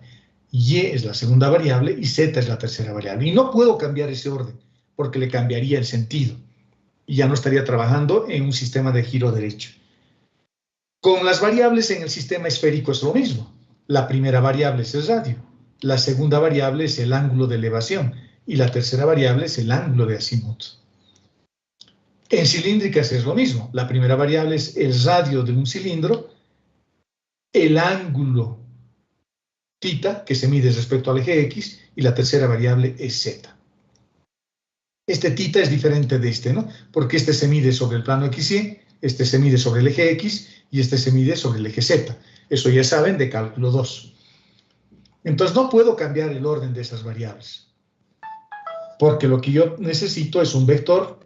y es la segunda variable y z es la tercera variable. Y no puedo cambiar ese orden porque le cambiaría el sentido y ya no estaría trabajando en un sistema de giro derecho. Con las variables en el sistema esférico es lo mismo. La primera variable es el radio, la segunda variable es el ángulo de elevación y la tercera variable es el ángulo de azimut. En cilíndricas es lo mismo. La primera variable es el radio de un cilindro, el ángulo θ, que se mide respecto al eje X, y la tercera variable es Z. Este θ es diferente de este, ¿no? Porque este se mide sobre el plano XY, este se mide sobre el eje X y este se mide sobre el eje Z. Eso ya saben de cálculo 2. Entonces no puedo cambiar el orden de esas variables, porque lo que yo necesito es un vector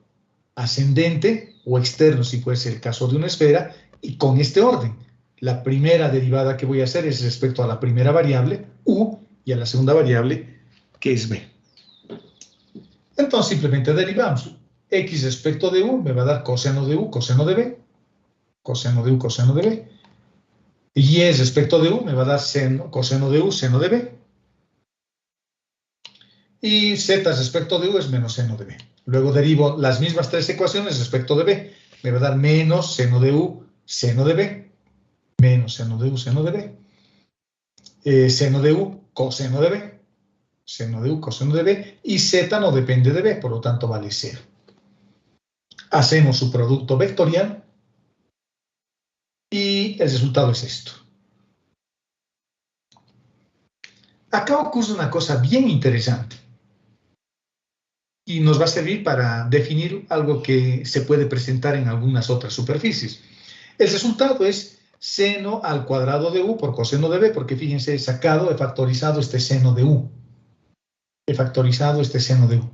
ascendente o externo, si puede ser el caso de una esfera, y con este orden. La primera derivada que voy a hacer es respecto a la primera variable, u, y a la segunda variable, que es b. Entonces simplemente derivamos. X respecto de u me va a dar coseno de u, coseno de b, coseno de u, coseno de b. Y y respecto de u me va a dar seno, coseno de u, seno de b. Y z respecto de u es menos seno de b. Luego derivo las mismas tres ecuaciones respecto de b. Me va a dar menos seno de u, seno de b, menos seno de u, seno de b, seno de u, coseno de b, seno de u, coseno de b, y z no depende de b, por lo tanto vale 0. Hacemos su producto vectorial y el resultado es esto. Acá ocurre una cosa bien interesante y nos va a servir para definir algo que se puede presentar en algunas otras superficies. El resultado es seno al cuadrado de u por coseno de b, porque fíjense, he factorizado este seno de u. He factorizado este seno de u.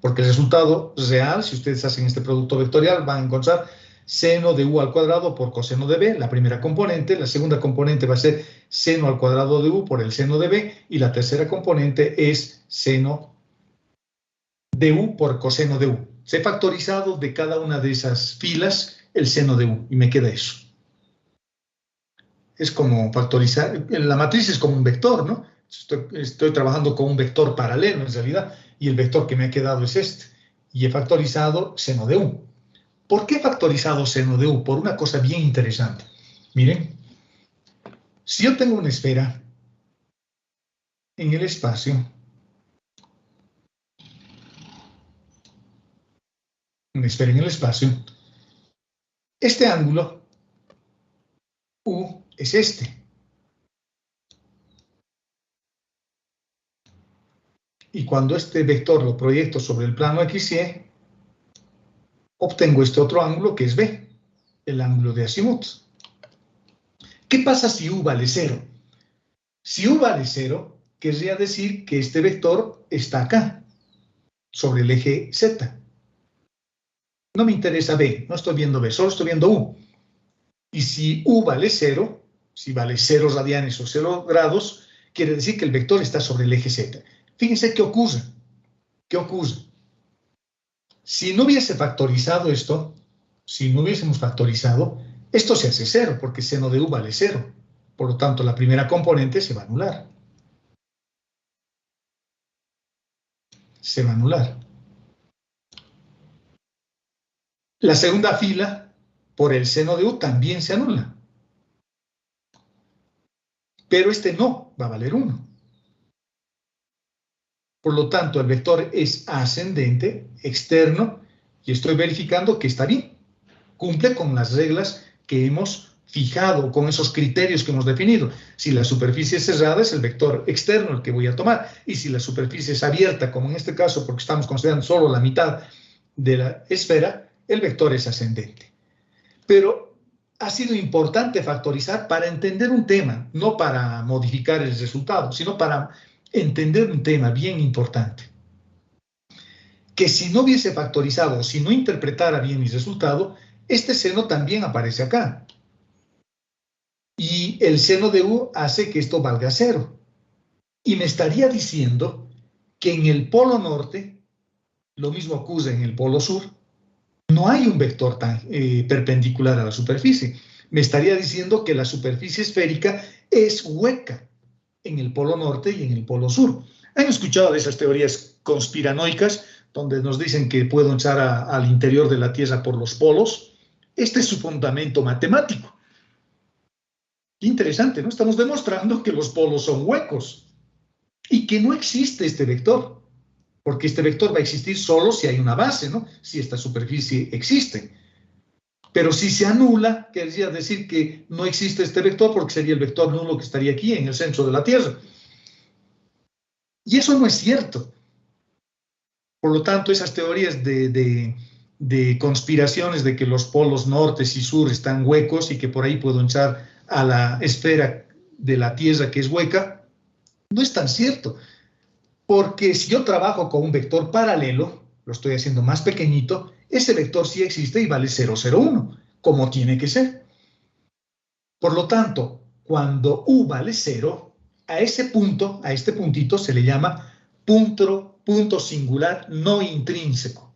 Porque el resultado real, si ustedes hacen este producto vectorial, van a encontrar seno de u al cuadrado por coseno de b, la primera componente. La segunda componente va a ser seno al cuadrado de u por el seno de b. Y la tercera componente es seno de u por coseno de u. Se ha factorizado de cada una de esas filas el seno de u y me queda eso. Es como factorizar, la matriz es como un vector, ¿no? Estoy trabajando con un vector paralelo en realidad y el vector que me ha quedado es este. Y he factorizado seno de u. ¿Por qué he factorizado seno de u? Por una cosa bien interesante. Miren, si yo tengo una esfera en el espacio, este ángulo u es este. Y cuando este vector lo proyecto sobre el plano XY, obtengo este otro ángulo que es b, el ángulo de azimut. ¿Qué pasa si u vale 0? Si u vale 0, querría decir que este vector está acá, sobre el eje Z. No me interesa b, no estoy viendo b, solo estoy viendo u. Y si u vale 0, si vale 0 radianes o 0 grados, quiere decir que el vector está sobre el eje Z. Fíjense qué ocurre. ¿Qué ocurre? Si no hubiese factorizado esto, si no hubiésemos factorizado, esto se hace 0, porque seno de u vale 0. Por lo tanto, la primera componente se va a anular. Se va a anular. La segunda fila, por el seno de u, también se anula. Pero este no va a valer 1. Por lo tanto, el vector es ascendente, externo, y estoy verificando que está bien. Cumple con las reglas que hemos fijado, con esos criterios que hemos definido. Si la superficie es cerrada, es el vector externo el que voy a tomar. Y si la superficie es abierta, como en este caso, porque estamos considerando solo la mitad de la esfera, el vector es ascendente. Pero ha sido importante factorizar para entender un tema, no para modificar el resultado, sino para entender un tema bien importante. Que si no hubiese factorizado, si no interpretara bien mi resultado, este seno también aparece acá. Y el seno de u hace que esto valga 0. Y me estaría diciendo que en el polo norte, lo mismo ocurre en el polo sur, no hay un vector tan perpendicular a la superficie. Me estaría diciendo que la superficie esférica es hueca en el polo norte y en el polo sur. ¿Han escuchado de esas teorías conspiranoicas donde nos dicen que puedo entrar al interior de la Tierra por los polos? Este es su fundamento matemático. Interesante, ¿no? Estamos demostrando que los polos son huecos y que no existe este vector, porque este vector va a existir solo si hay una base, ¿no? Si esta superficie existe. Pero si se anula, querría decir que no existe este vector porque sería el vector nulo que estaría aquí en el centro de la Tierra. Y eso no es cierto. Por lo tanto, esas teorías de conspiraciones de que los polos norte y sur están huecos y que por ahí puedo entrar a la esfera de la Tierra que es hueca, no es tan cierto. Porque si yo trabajo con un vector paralelo, lo estoy haciendo más pequeñito, ese vector sí existe y vale 0,01, como tiene que ser. Por lo tanto, cuando u vale 0, a ese punto, a este puntito se le llama punto singular no intrínseco,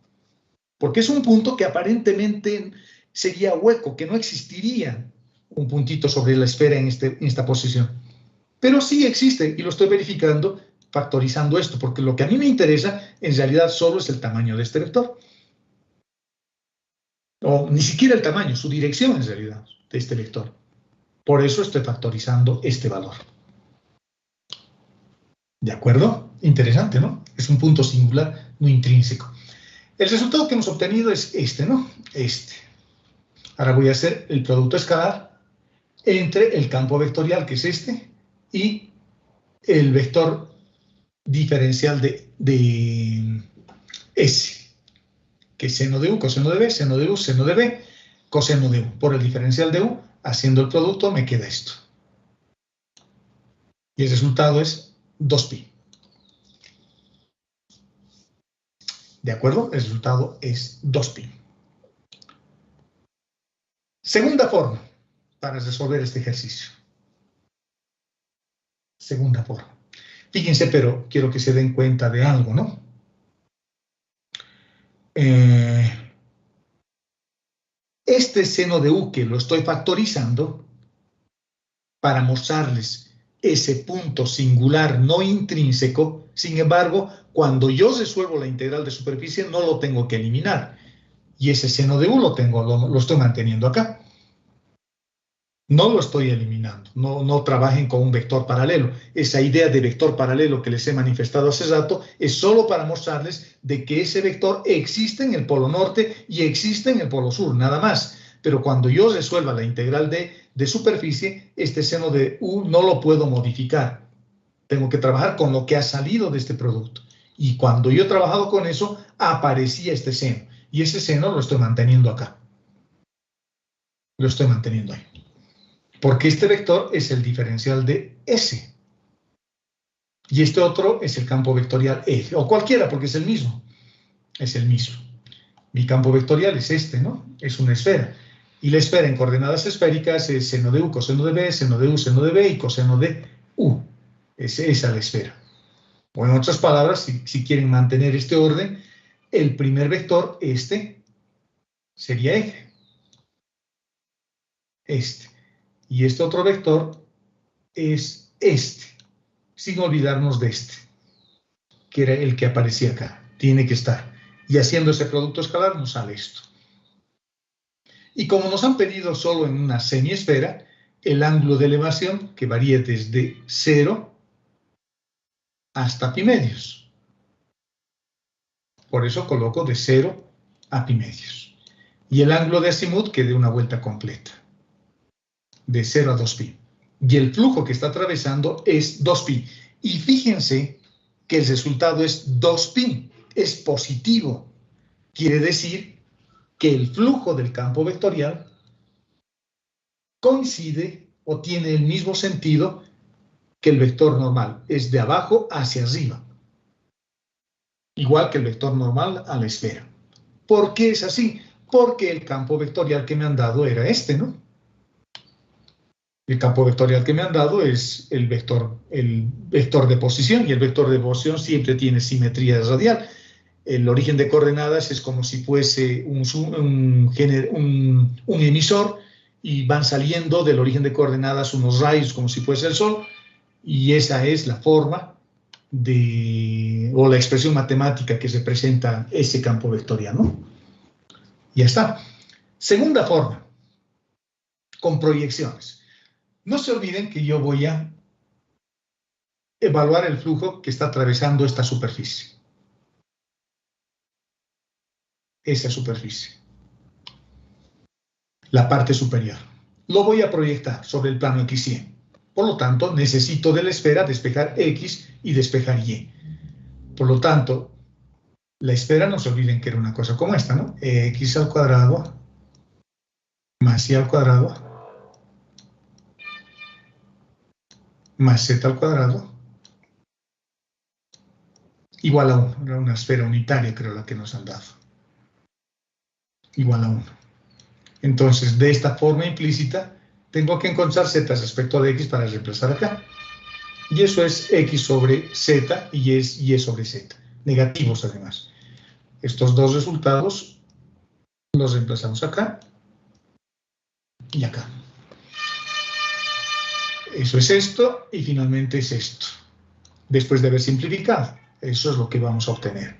porque es un punto que aparentemente sería hueco, que no existiría un puntito sobre la esfera en esta posición. Pero sí existe y lo estoy verificando factorizando esto, porque lo que a mí me interesa en realidad solo es el tamaño de este vector. O ni siquiera el tamaño, su dirección en realidad de este vector. Por eso estoy factorizando este valor. ¿De acuerdo? Interesante, ¿no? Es un punto singular no intrínseco. El resultado que hemos obtenido es este, ¿no? Este. Ahora voy a hacer el producto escalar entre el campo vectorial, que es este, y el vector diferencial de S, que es seno de U, coseno de B, seno de U, seno de B, coseno de U. Por el diferencial de U, haciendo el producto, me queda esto. Y el resultado es 2pi. ¿De acuerdo? El resultado es 2pi. Segunda forma para resolver este ejercicio. Segunda forma. Fíjense, pero quiero que se den cuenta de algo, ¿no? Este seno de U que lo estoy factorizando para mostrarles ese punto singular no intrínseco, sin embargo, cuando yo resuelvo la integral de superficie no lo tengo que eliminar. Y ese seno de U lo estoy manteniendo acá. No lo estoy eliminando, no trabajen con un vector paralelo. Esa idea de vector paralelo que les he manifestado hace rato es solo para mostrarles de que ese vector existe en el polo norte y existe en el polo sur, nada más. Pero cuando yo resuelva la integral de superficie, este seno de U no lo puedo modificar. Tengo que trabajar con lo que ha salido de este producto. Y cuando yo he trabajado con eso, aparecía este seno. Y ese seno lo estoy manteniendo acá. Lo estoy manteniendo ahí. Porque este vector es el diferencial de S. Y este otro es el campo vectorial F, o cualquiera, porque es el mismo. Es el mismo. Mi campo vectorial es este, ¿no? Es una esfera. Y la esfera en coordenadas esféricas es seno de U, coseno de B, seno de U, seno de B y coseno de U. Esa es la esfera. O en otras palabras, si quieren mantener este orden, el primer vector, este, sería F. Este. Y este otro vector es este, sin olvidarnos de este, que era el que aparecía acá. Tiene que estar. Y haciendo ese producto escalar nos sale esto. Y como nos han pedido solo en una semiesfera, el ángulo de elevación, que varía desde 0 hasta pi medios. Por eso coloco de 0 a pi medios. Y el ángulo de azimut que dé una vuelta completa. De 0 a 2pi. Y el flujo que está atravesando es 2pi. Y fíjense que el resultado es 2pi. Es positivo. Quiere decir que el flujo del campo vectorial coincide o tiene el mismo sentido que el vector normal. Es de abajo hacia arriba. Igual que el vector normal a la esfera. ¿Por qué es así? Porque el campo vectorial que me han dado era este, ¿no? El campo vectorial que me han dado es el vector de posición, y el vector de posición siempre tiene simetría radial. El origen de coordenadas es como si fuese un emisor y van saliendo del origen de coordenadas unos rayos como si fuese el Sol, y esa es la forma o la expresión matemática que representa ese campo vectorial, ¿no? Ya está. Segunda forma, con proyecciones. No se olviden que yo voy a evaluar el flujo que está atravesando esta superficie. Esa superficie. La parte superior. Lo voy a proyectar sobre el plano x100. Por lo tanto, necesito de la esfera despejar x y despejar y. Por lo tanto, la esfera, no se olviden que era una cosa como esta, ¿no? X al cuadrado más y al cuadrado más z al cuadrado igual a 1. Era una esfera unitaria, creo, la que nos han dado. Igual a 1. Entonces, de esta forma implícita, tengo que encontrar z respecto de x para reemplazar acá. Y eso es x sobre z y es y sobre z. Negativos, además. Estos dos resultados los reemplazamos acá y acá. Eso es esto y finalmente es esto. Después de haber simplificado, eso es lo que vamos a obtener.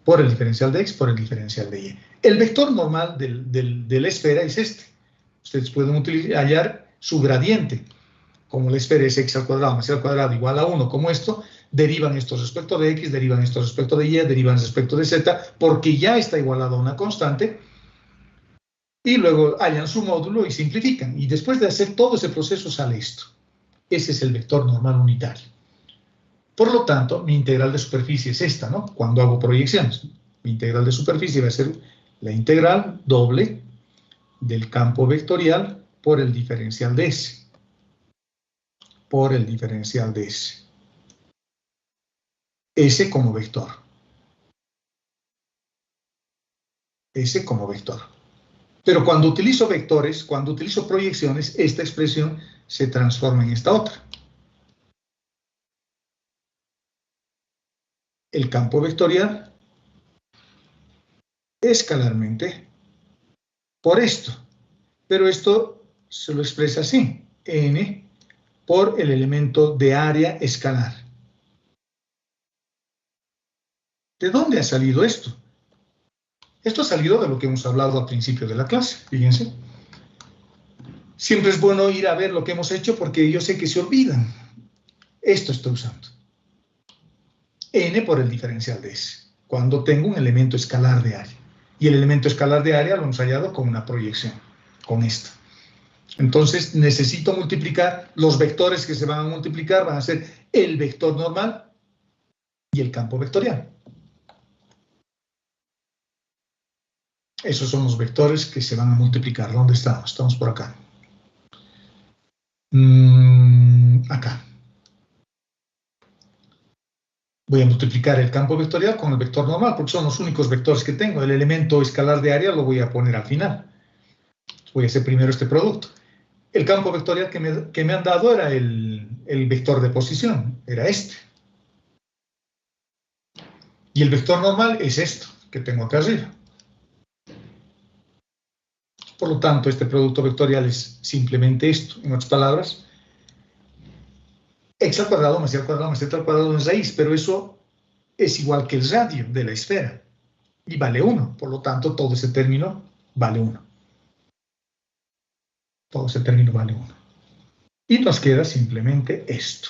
Por el diferencial de x, por el diferencial de y. El vector normal de la esfera es este. Ustedes pueden hallar su gradiente. Como la esfera es x al cuadrado más y al cuadrado igual a 1, como esto, derivan estos respecto de x, derivan estos respecto de y, derivan respecto de z, porque ya está igualado a una constante, y luego hallan su módulo y simplifican. Y después de hacer todo ese proceso sale esto. Ese es el vector normal unitario. Por lo tanto, mi integral de superficie es esta, ¿no? Cuando hago proyecciones. Mi integral de superficie va a ser la integral doble del campo vectorial por el diferencial de S. Por el diferencial de S. S como vector. S como vector. Pero cuando utilizo vectores, cuando utilizo proyecciones, esta expresión se transforma en esta otra. El campo vectorial escalarmente por esto. Pero esto se lo expresa así. N por el elemento de área escalar. ¿De dónde ha salido esto? Esto ha salido de lo que hemos hablado al principio de la clase, fíjense. Siempre es bueno ir a ver lo que hemos hecho porque yo sé que se olvidan. Esto estoy usando. N por el diferencial de S, cuando tengo un elemento escalar de área. Y el elemento escalar de área lo hemos hallado con una proyección, con esta. Entonces necesito multiplicar, los vectores que se van a multiplicar van a ser el vector normal y el campo vectorial. Esos son los vectores que se van a multiplicar. ¿Dónde estamos? Estamos por acá. Acá. Voy a multiplicar el campo vectorial con el vector normal, porque son los únicos vectores que tengo. El elemento escalar de área lo voy a poner al final. Voy a hacer primero este producto. El campo vectorial que me han dado era el vector de posición, era este. Y el vector normal es esto, que tengo acá arriba. Por lo tanto, este producto vectorial es simplemente esto. En otras palabras, x al cuadrado más y al cuadrado más z al cuadrado es raíz, pero eso es igual que el radio de la esfera. Y vale 1. Por lo tanto, todo ese término vale 1. Todo ese término vale 1. Y nos queda simplemente esto.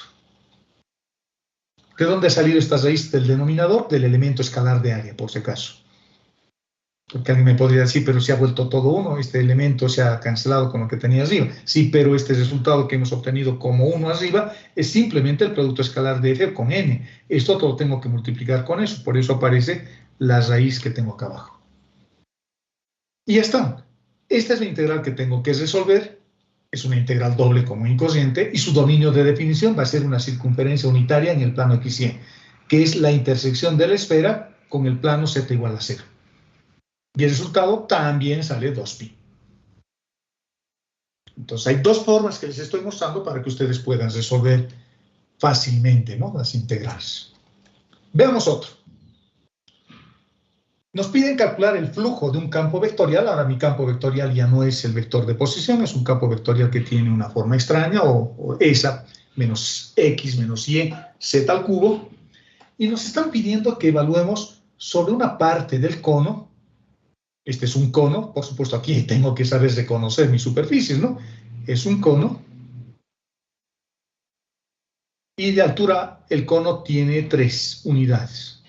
¿De dónde ha salido esta raíz del denominador? Del elemento escalar de área, por si acaso. Porque alguien me podría decir, pero se ha vuelto todo 1, este elemento se ha cancelado con lo que tenía arriba. Sí, pero este resultado que hemos obtenido como 1 arriba es simplemente el producto escalar de f con n. Esto todo tengo que multiplicar con eso, por eso aparece la raíz que tengo acá abajo. Y ya está. Esta es la integral que tengo que resolver. Es una integral doble común y corriente y su dominio de definición va a ser una circunferencia unitaria en el plano x100, que es la intersección de la esfera con el plano z igual a 0. Y el resultado también sale 2pi. Entonces hay dos formas que les estoy mostrando para que ustedes puedan resolver fácilmente, ¿no?, las integrales. Veamos otro. Nos piden calcular el flujo de un campo vectorial. Ahora mi campo vectorial ya no es el vector de posición, es un campo vectorial que tiene una forma extraña, o esa menos x menos y z al cubo. Y nos están pidiendo que evaluemos sobre una parte del cono. Este es un cono, por supuesto aquí tengo que saber reconocer mis superficies, ¿no? Es un cono. Y de altura el cono tiene 3 unidades.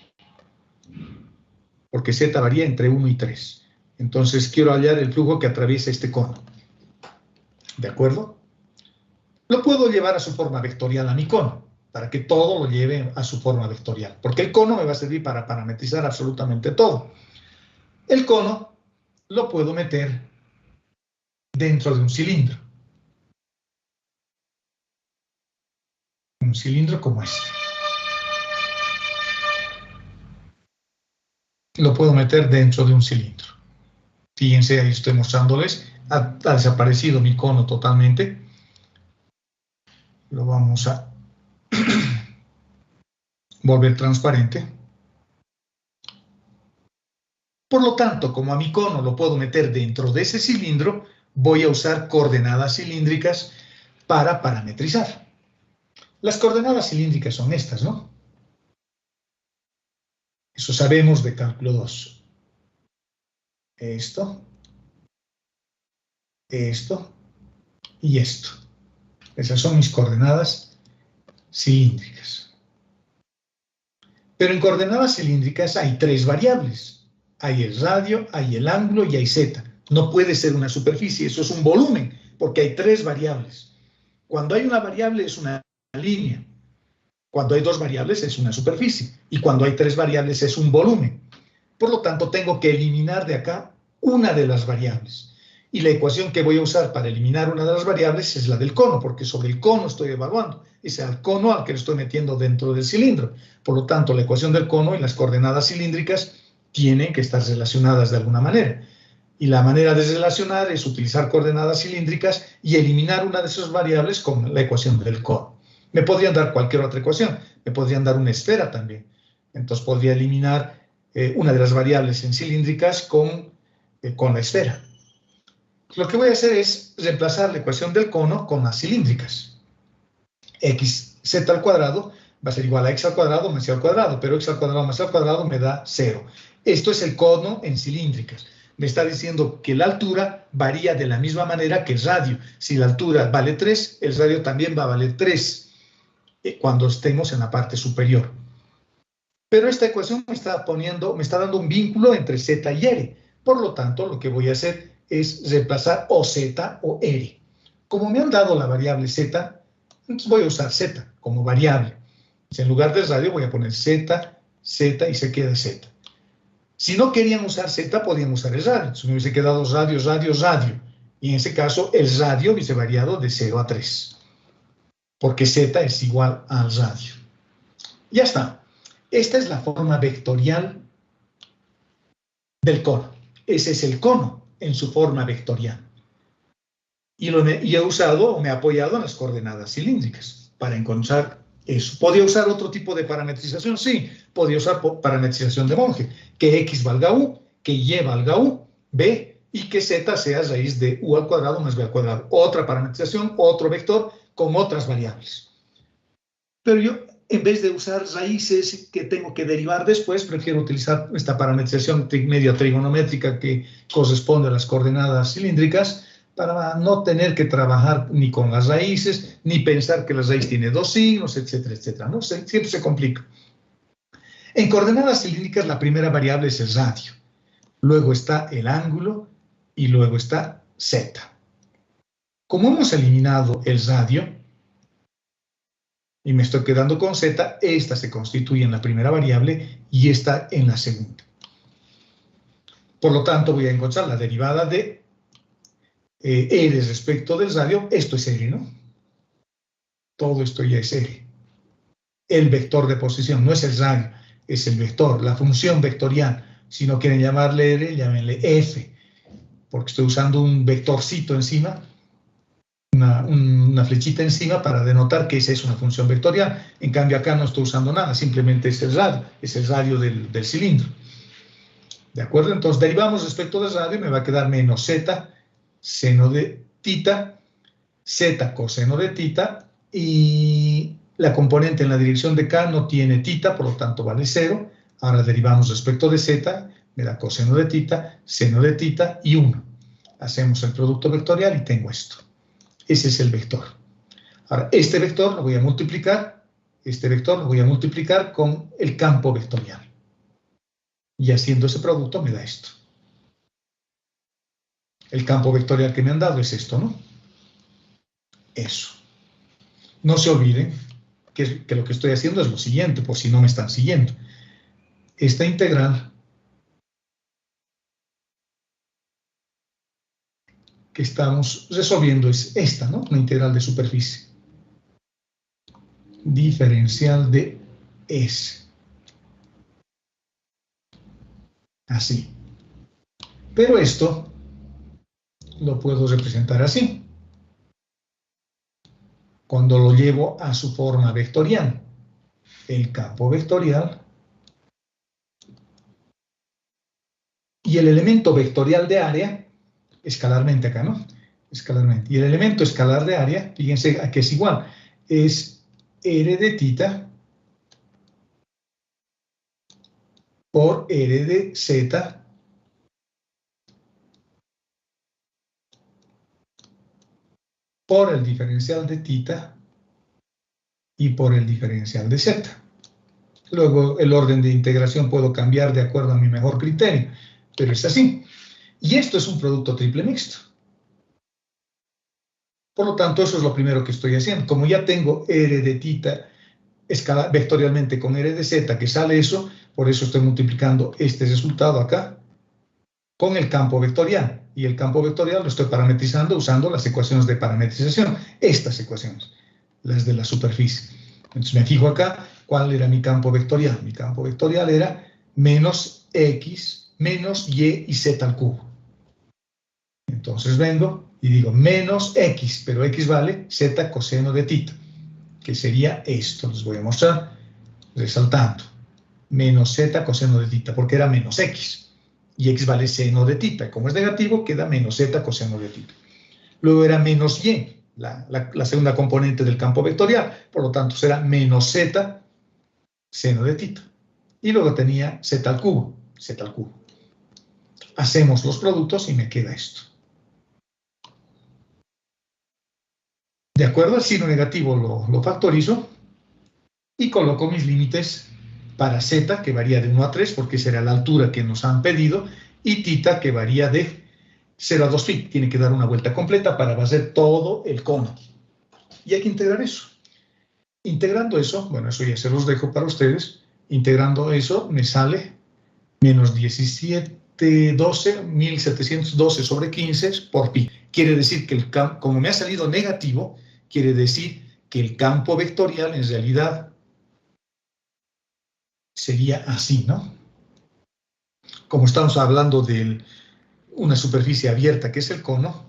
Porque z varía entre 1 y 3. Entonces quiero hallar el flujo que atraviesa este cono. ¿De acuerdo? Lo puedo llevar a su forma vectorial a mi cono, para que todo lo lleve a su forma vectorial. Porque el cono me va a servir para parametrizar absolutamente todo. El cono lo puedo meter dentro de un cilindro. Un cilindro como este. Lo puedo meter dentro de un cilindro. Fíjense, ahí estoy mostrándoles. Ha desaparecido mi cono totalmente. Lo vamos a volver transparente. Por lo tanto, como a mi cono lo puedo meter dentro de ese cilindro, voy a usar coordenadas cilíndricas para parametrizar. Las coordenadas cilíndricas son estas, ¿no? Eso sabemos de cálculo 2. Esto y esto. Esas son mis coordenadas cilíndricas. Pero en coordenadas cilíndricas hay 3 variables. Hay el radio, hay el ángulo y hay z. No puede ser una superficie, eso es un volumen, porque hay 3 variables. Cuando hay una variable es una línea. Cuando hay 2 variables es una superficie. Y cuando hay 3 variables es un volumen. Por lo tanto, tengo que eliminar de acá una de las variables. Y la ecuación que voy a usar para eliminar una de las variables es la del cono, porque sobre el cono estoy evaluando. Es el cono al que lo estoy metiendo dentro del cilindro. Por lo tanto, la ecuación del cono y las coordenadas cilíndricas tienen que estar relacionadas de alguna manera. Y la manera de relacionar es utilizar coordenadas cilíndricas y eliminar una de esas variables con la ecuación del cono. Me podrían dar cualquier otra ecuación. Me podrían dar una esfera también. Entonces podría eliminar una de las variables en cilíndricas con la esfera. Lo que voy a hacer es reemplazar la ecuación del cono con las cilíndricas. xz al cuadrado va a ser igual a x al cuadrado más y al cuadrado, pero x al cuadrado más y al cuadrado me da 0. Esto es el cono en cilíndricas. Me está diciendo que la altura varía de la misma manera que el radio. Si la altura vale 3, el radio también va a valer 3 cuando estemos en la parte superior. Pero esta ecuación me está dando un vínculo entre z y r. Por lo tanto, lo que voy a hacer es reemplazar o z o r. Como me han dado la variable z, entonces voy a usar z como variable. En lugar del radio voy a poner z, z y se queda z. Si no querían usar z, podían usar el radio. Entonces me hubiese quedado radio, radio, radio. Y en ese caso, el radio hubiese variado de 0 a 3. Porque z es igual al radio. Ya está. Esta es la forma vectorial del cono. Ese es el cono en su forma vectorial. Y he usado o me he apoyado en las coordenadas cilíndricas para encontrar eso. ¿Podía usar otro tipo de parametrización? Sí, podía usar parametrización de Monge. Que x valga u, que y valga u, b, y que z sea raíz de u al cuadrado más b al cuadrado. Otra parametrización, otro vector con otras variables. Pero yo, en vez de usar raíces que tengo que derivar después, prefiero utilizar esta parametrización media trigonométrica que corresponde a las coordenadas cilíndricas para no tener que trabajar ni con las raíces, ni pensar que la raíz tiene 2 signos, etcétera, etcétera, ¿no? Siempre se complica. En coordenadas cilíndricas la primera variable es el radio, luego está el ángulo y luego está z. Como hemos eliminado el radio y me estoy quedando con z, esta se constituye en la primera variable y esta en la segunda. Por lo tanto, voy a encontrar la derivada de R respecto del radio. Esto es R, ¿no? Todo esto ya es R. El vector de posición no es el radio, es el vector, la función vectorial. Si no quieren llamarle R, llámenle F, porque estoy usando un vectorcito encima, una flechita encima para denotar que esa es una función vectorial. En cambio acá no estoy usando nada, simplemente es el radio del cilindro. ¿De acuerdo? Entonces derivamos respecto de radio y me va a quedar menos z seno de tita, z coseno de tita, y la componente en la dirección de k no tiene tita, por lo tanto vale 0. Ahora derivamos respecto de z, me da coseno de tita, seno de tita y 1. Hacemos el producto vectorial y tengo esto. Ese es el vector. Ahora, este vector lo voy a multiplicar, con el campo vectorial. Y haciendo ese producto me da esto. El campo vectorial que me han dado es esto, ¿no? Eso. No se olviden que lo que estoy haciendo es lo siguiente, por si no me están siguiendo. Esta integral que estamos resolviendo es esta, ¿no? La integral de superficie. Diferencial de S. Así. Pero esto lo puedo representar así. Cuando lo llevo a su forma vectorial. El campo vectorial y el elemento vectorial de área, escalarmente acá, ¿no? Escalarmente. Y el elemento escalar de área, fíjense a qué es igual, es R de tita por R de z por el diferencial de tita y por el diferencial de z. Luego el orden de integración puedo cambiar de acuerdo a mi mejor criterio, pero es así. Y esto es un producto triple mixto. Por lo tanto, eso es lo primero que estoy haciendo. Como ya tengo R de tita vectorialmente con R de z, que sale eso, por eso estoy multiplicando este resultado acá con el campo vectorial. Y el campo vectorial lo estoy parametrizando usando las ecuaciones de parametrización. Estas ecuaciones, las de la superficie. Entonces me fijo acá, ¿cuál era mi campo vectorial? Mi campo vectorial era menos x, menos y z al cubo. Entonces vengo y digo menos x, pero x vale z coseno de tita, que sería esto. Les voy a mostrar resaltando. Menos z coseno de tita, porque era menos x. Y x vale seno de tita. Como es negativo, queda menos z coseno de tita. Luego era menos y, la segunda componente del campo vectorial. Por lo tanto, será menos z seno de tita. Y luego tenía z al cubo. Hacemos los productos y me queda esto. De acuerdo, el signo negativo lo factorizo y coloco mis límites para z, que varía de 1 a 3, porque será la altura que nos han pedido, y tita, que varía de 0 a 2 pi. Tiene que dar una vuelta completa para hacer todo el cono. Y hay que integrar eso. Integrando eso, bueno, eso ya se los dejo para ustedes. Integrando eso me sale menos 1712 sobre 15 por pi. Quiere decir que como me ha salido negativo, quiere decir que el campo vectorial en realidad sería así, ¿no? Como estamos hablando de una superficie abierta que es el cono,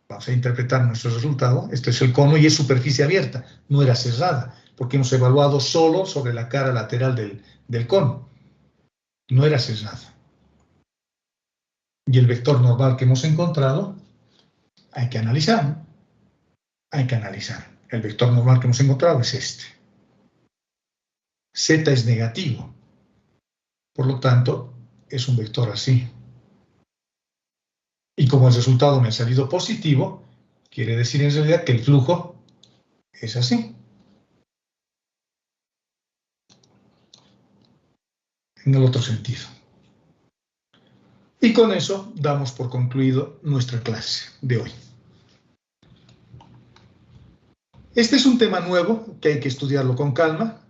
vamos a interpretar nuestro resultado. Este es el cono y es superficie abierta, no era cerrada, porque hemos evaluado solo sobre la cara lateral del cono. No era cerrada. Y el vector normal que hemos encontrado, hay que analizar, ¿no? Hay que analizar. El vector normal que hemos encontrado es este. Z es negativo. Por lo tanto, es un vector así. Y como el resultado me ha salido positivo, quiere decir en realidad que el flujo es así. En el otro sentido. Y con eso damos por concluido nuestra clase de hoy. Este es un tema nuevo que hay que estudiarlo con calma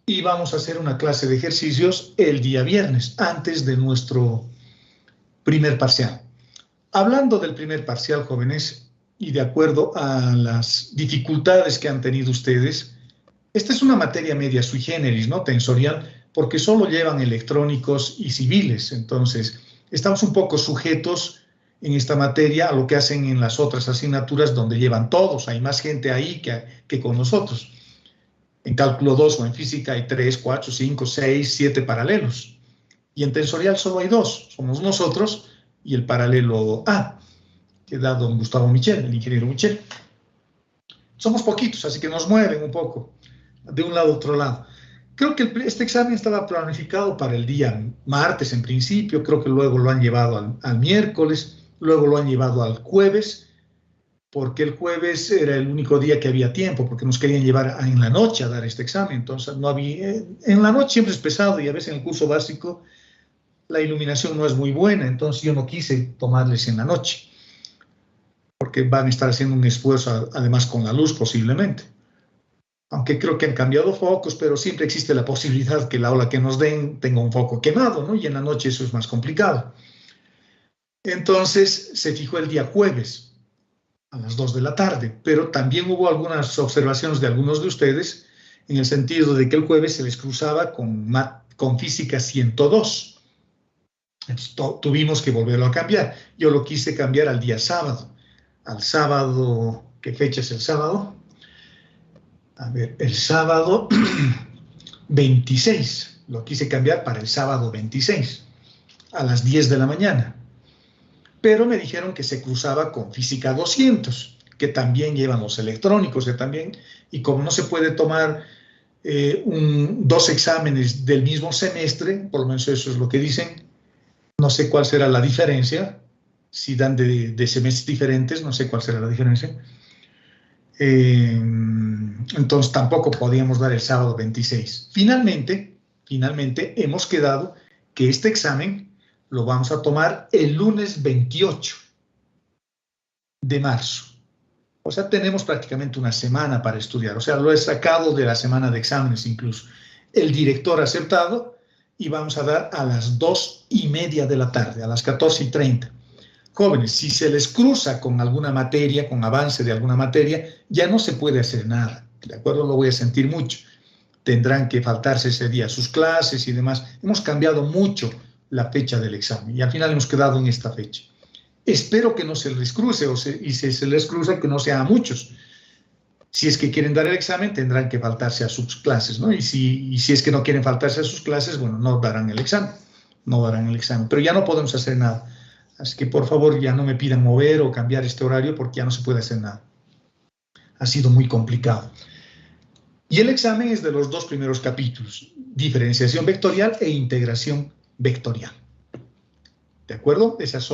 y vamos a hacer una clase de ejercicios el día viernes, antes de nuestro primer parcial. Hablando del primer parcial, jóvenes, y de acuerdo a las dificultades que han tenido ustedes, esta es una materia media sui generis, ¿no? Tensorial, porque solo llevan electrónicos y civiles. Entonces, estamos un poco sujetos en esta materia a lo que hacen en las otras asignaturas donde llevan todos. Hay más gente ahí que con nosotros. En cálculo 2 o en física hay 3, 4, 5, 6, 7 paralelos. Y en tensorial solo hay dos, somos nosotros y el paralelo A, que da don Gustavo Michel, el ingeniero Michel. Somos poquitos, así que nos mueven un poco de un lado a otro lado. Creo que este examen estaba planificado para el día martes en principio, creo que luego lo han llevado al miércoles, luego lo han llevado al jueves, porque el jueves era el único día que había tiempo, porque nos querían llevar en la noche a dar este examen, entonces no había, en la noche siempre es pesado y a veces en el curso básico la iluminación no es muy buena, entonces yo no quise tomarles en la noche, porque van a estar haciendo un esfuerzo además con la luz posiblemente. Aunque creo que han cambiado focos, pero siempre existe la posibilidad que la aula que nos den tenga un foco quemado, ¿no? Y en la noche eso es más complicado. Entonces se fijó el día jueves a las 2 de la tarde, pero también hubo algunas observaciones de algunos de ustedes en el sentido de que el jueves se les cruzaba con física 102. Entonces, tuvimos que volverlo a cambiar. Yo lo quise cambiar al día sábado. Al sábado, ¿qué fecha es el sábado? A ver, el sábado 26. Lo quise cambiar para el sábado 26, a las 10 de la mañana. Pero me dijeron que se cruzaba con física 200, que también llevan los electrónicos, y como no se puede tomar dos exámenes del mismo semestre, por lo menos eso es lo que dicen, no sé cuál será la diferencia, si dan de semestres diferentes, no sé cuál será la diferencia. Entonces tampoco podíamos dar el sábado 26. Finalmente hemos quedado que este examen lo vamos a tomar el lunes 28 de marzo. O sea, tenemos prácticamente una semana para estudiar. O sea, lo he sacado de la semana de exámenes incluso. El director ha aceptado y vamos a dar a las 2:30 de la tarde, a las 14:30. Jóvenes, si se les cruza con alguna materia, con avance de alguna materia, ya no se puede hacer nada, ¿de acuerdo? Lo voy a sentir mucho. Tendrán que faltarse ese día a sus clases y demás. Hemos cambiado mucho la fecha del examen y al final hemos quedado en esta fecha. Espero que no se les cruce y si se les cruza que no sea a muchos. Si es que quieren dar el examen, tendrán que faltarse a sus clases, ¿no? Y si es que no quieren faltarse a sus clases, bueno, no darán el examen. No darán el examen, pero ya no podemos hacer nada. Así que por favor ya no me pidan mover o cambiar este horario porque ya no se puede hacer nada. Ha sido muy complicado. Y el examen es de los dos primeros capítulos, diferenciación vectorial e integración vectorial. ¿De acuerdo? Esos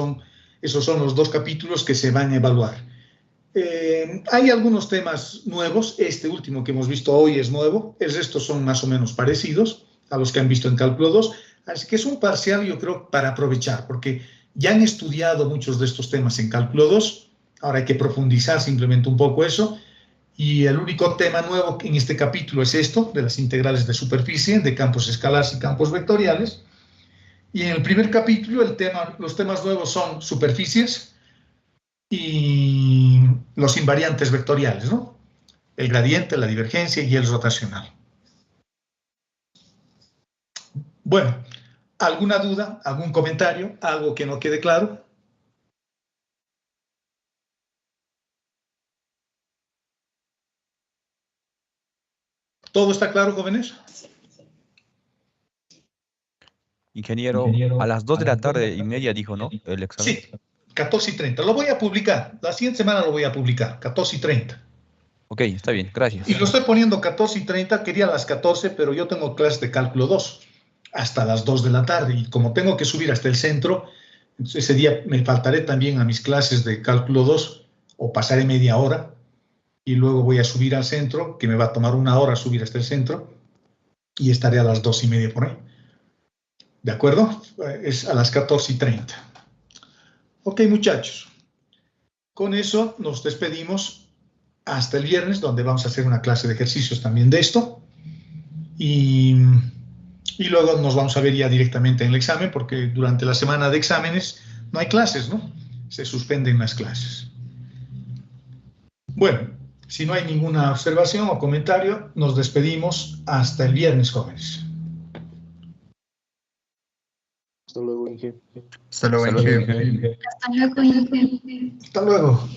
son los dos capítulos que se van a evaluar. Hay algunos temas nuevos, este último que hemos visto hoy es nuevo, el resto son más o menos parecidos a los que han visto en Cálculo 2, así que es un parcial yo creo para aprovechar, porque ya han estudiado muchos de estos temas en Cálculo 2, ahora hay que profundizar simplemente un poco eso, y el único tema nuevo en este capítulo es esto, de las integrales de superficie, de campos escalares y campos vectoriales, y en el primer capítulo los temas nuevos son superficies y los invariantes vectoriales, ¿no? El gradiente, la divergencia y el rotacional. Bueno, ¿alguna duda, algún comentario, algo que no quede claro? ¿Todo está claro, jóvenes? Ingeniero, a las 2 de la tarde y media dijo, ¿no? El examen. Sí, 14:30. Lo voy a publicar. La siguiente semana lo voy a publicar, 14:30. Ok, está bien, gracias. Y lo estoy poniendo 14:30, quería a las 14, pero yo tengo clases de cálculo 2 hasta las 2 de la tarde. Y como tengo que subir hasta el centro, entonces ese día me faltaré también a mis clases de cálculo 2 o pasaré media hora y luego voy a subir al centro, que me va a tomar una hora subir hasta el centro y estaré a las 2:30 por ahí. ¿De acuerdo? Es a las 14:30. Ok, muchachos. Con eso nos despedimos hasta el viernes, donde vamos a hacer una clase de ejercicios también de esto. Y luego nos vamos a ver ya directamente en el examen, porque durante la semana de exámenes no hay clases, ¿no? Se suspenden las clases. Bueno, si no hay ninguna observación o comentario, nos despedimos hasta el viernes, jóvenes. Hasta luego, Inge. Hasta luego, Inge. Hasta luego, Inge. Hasta luego.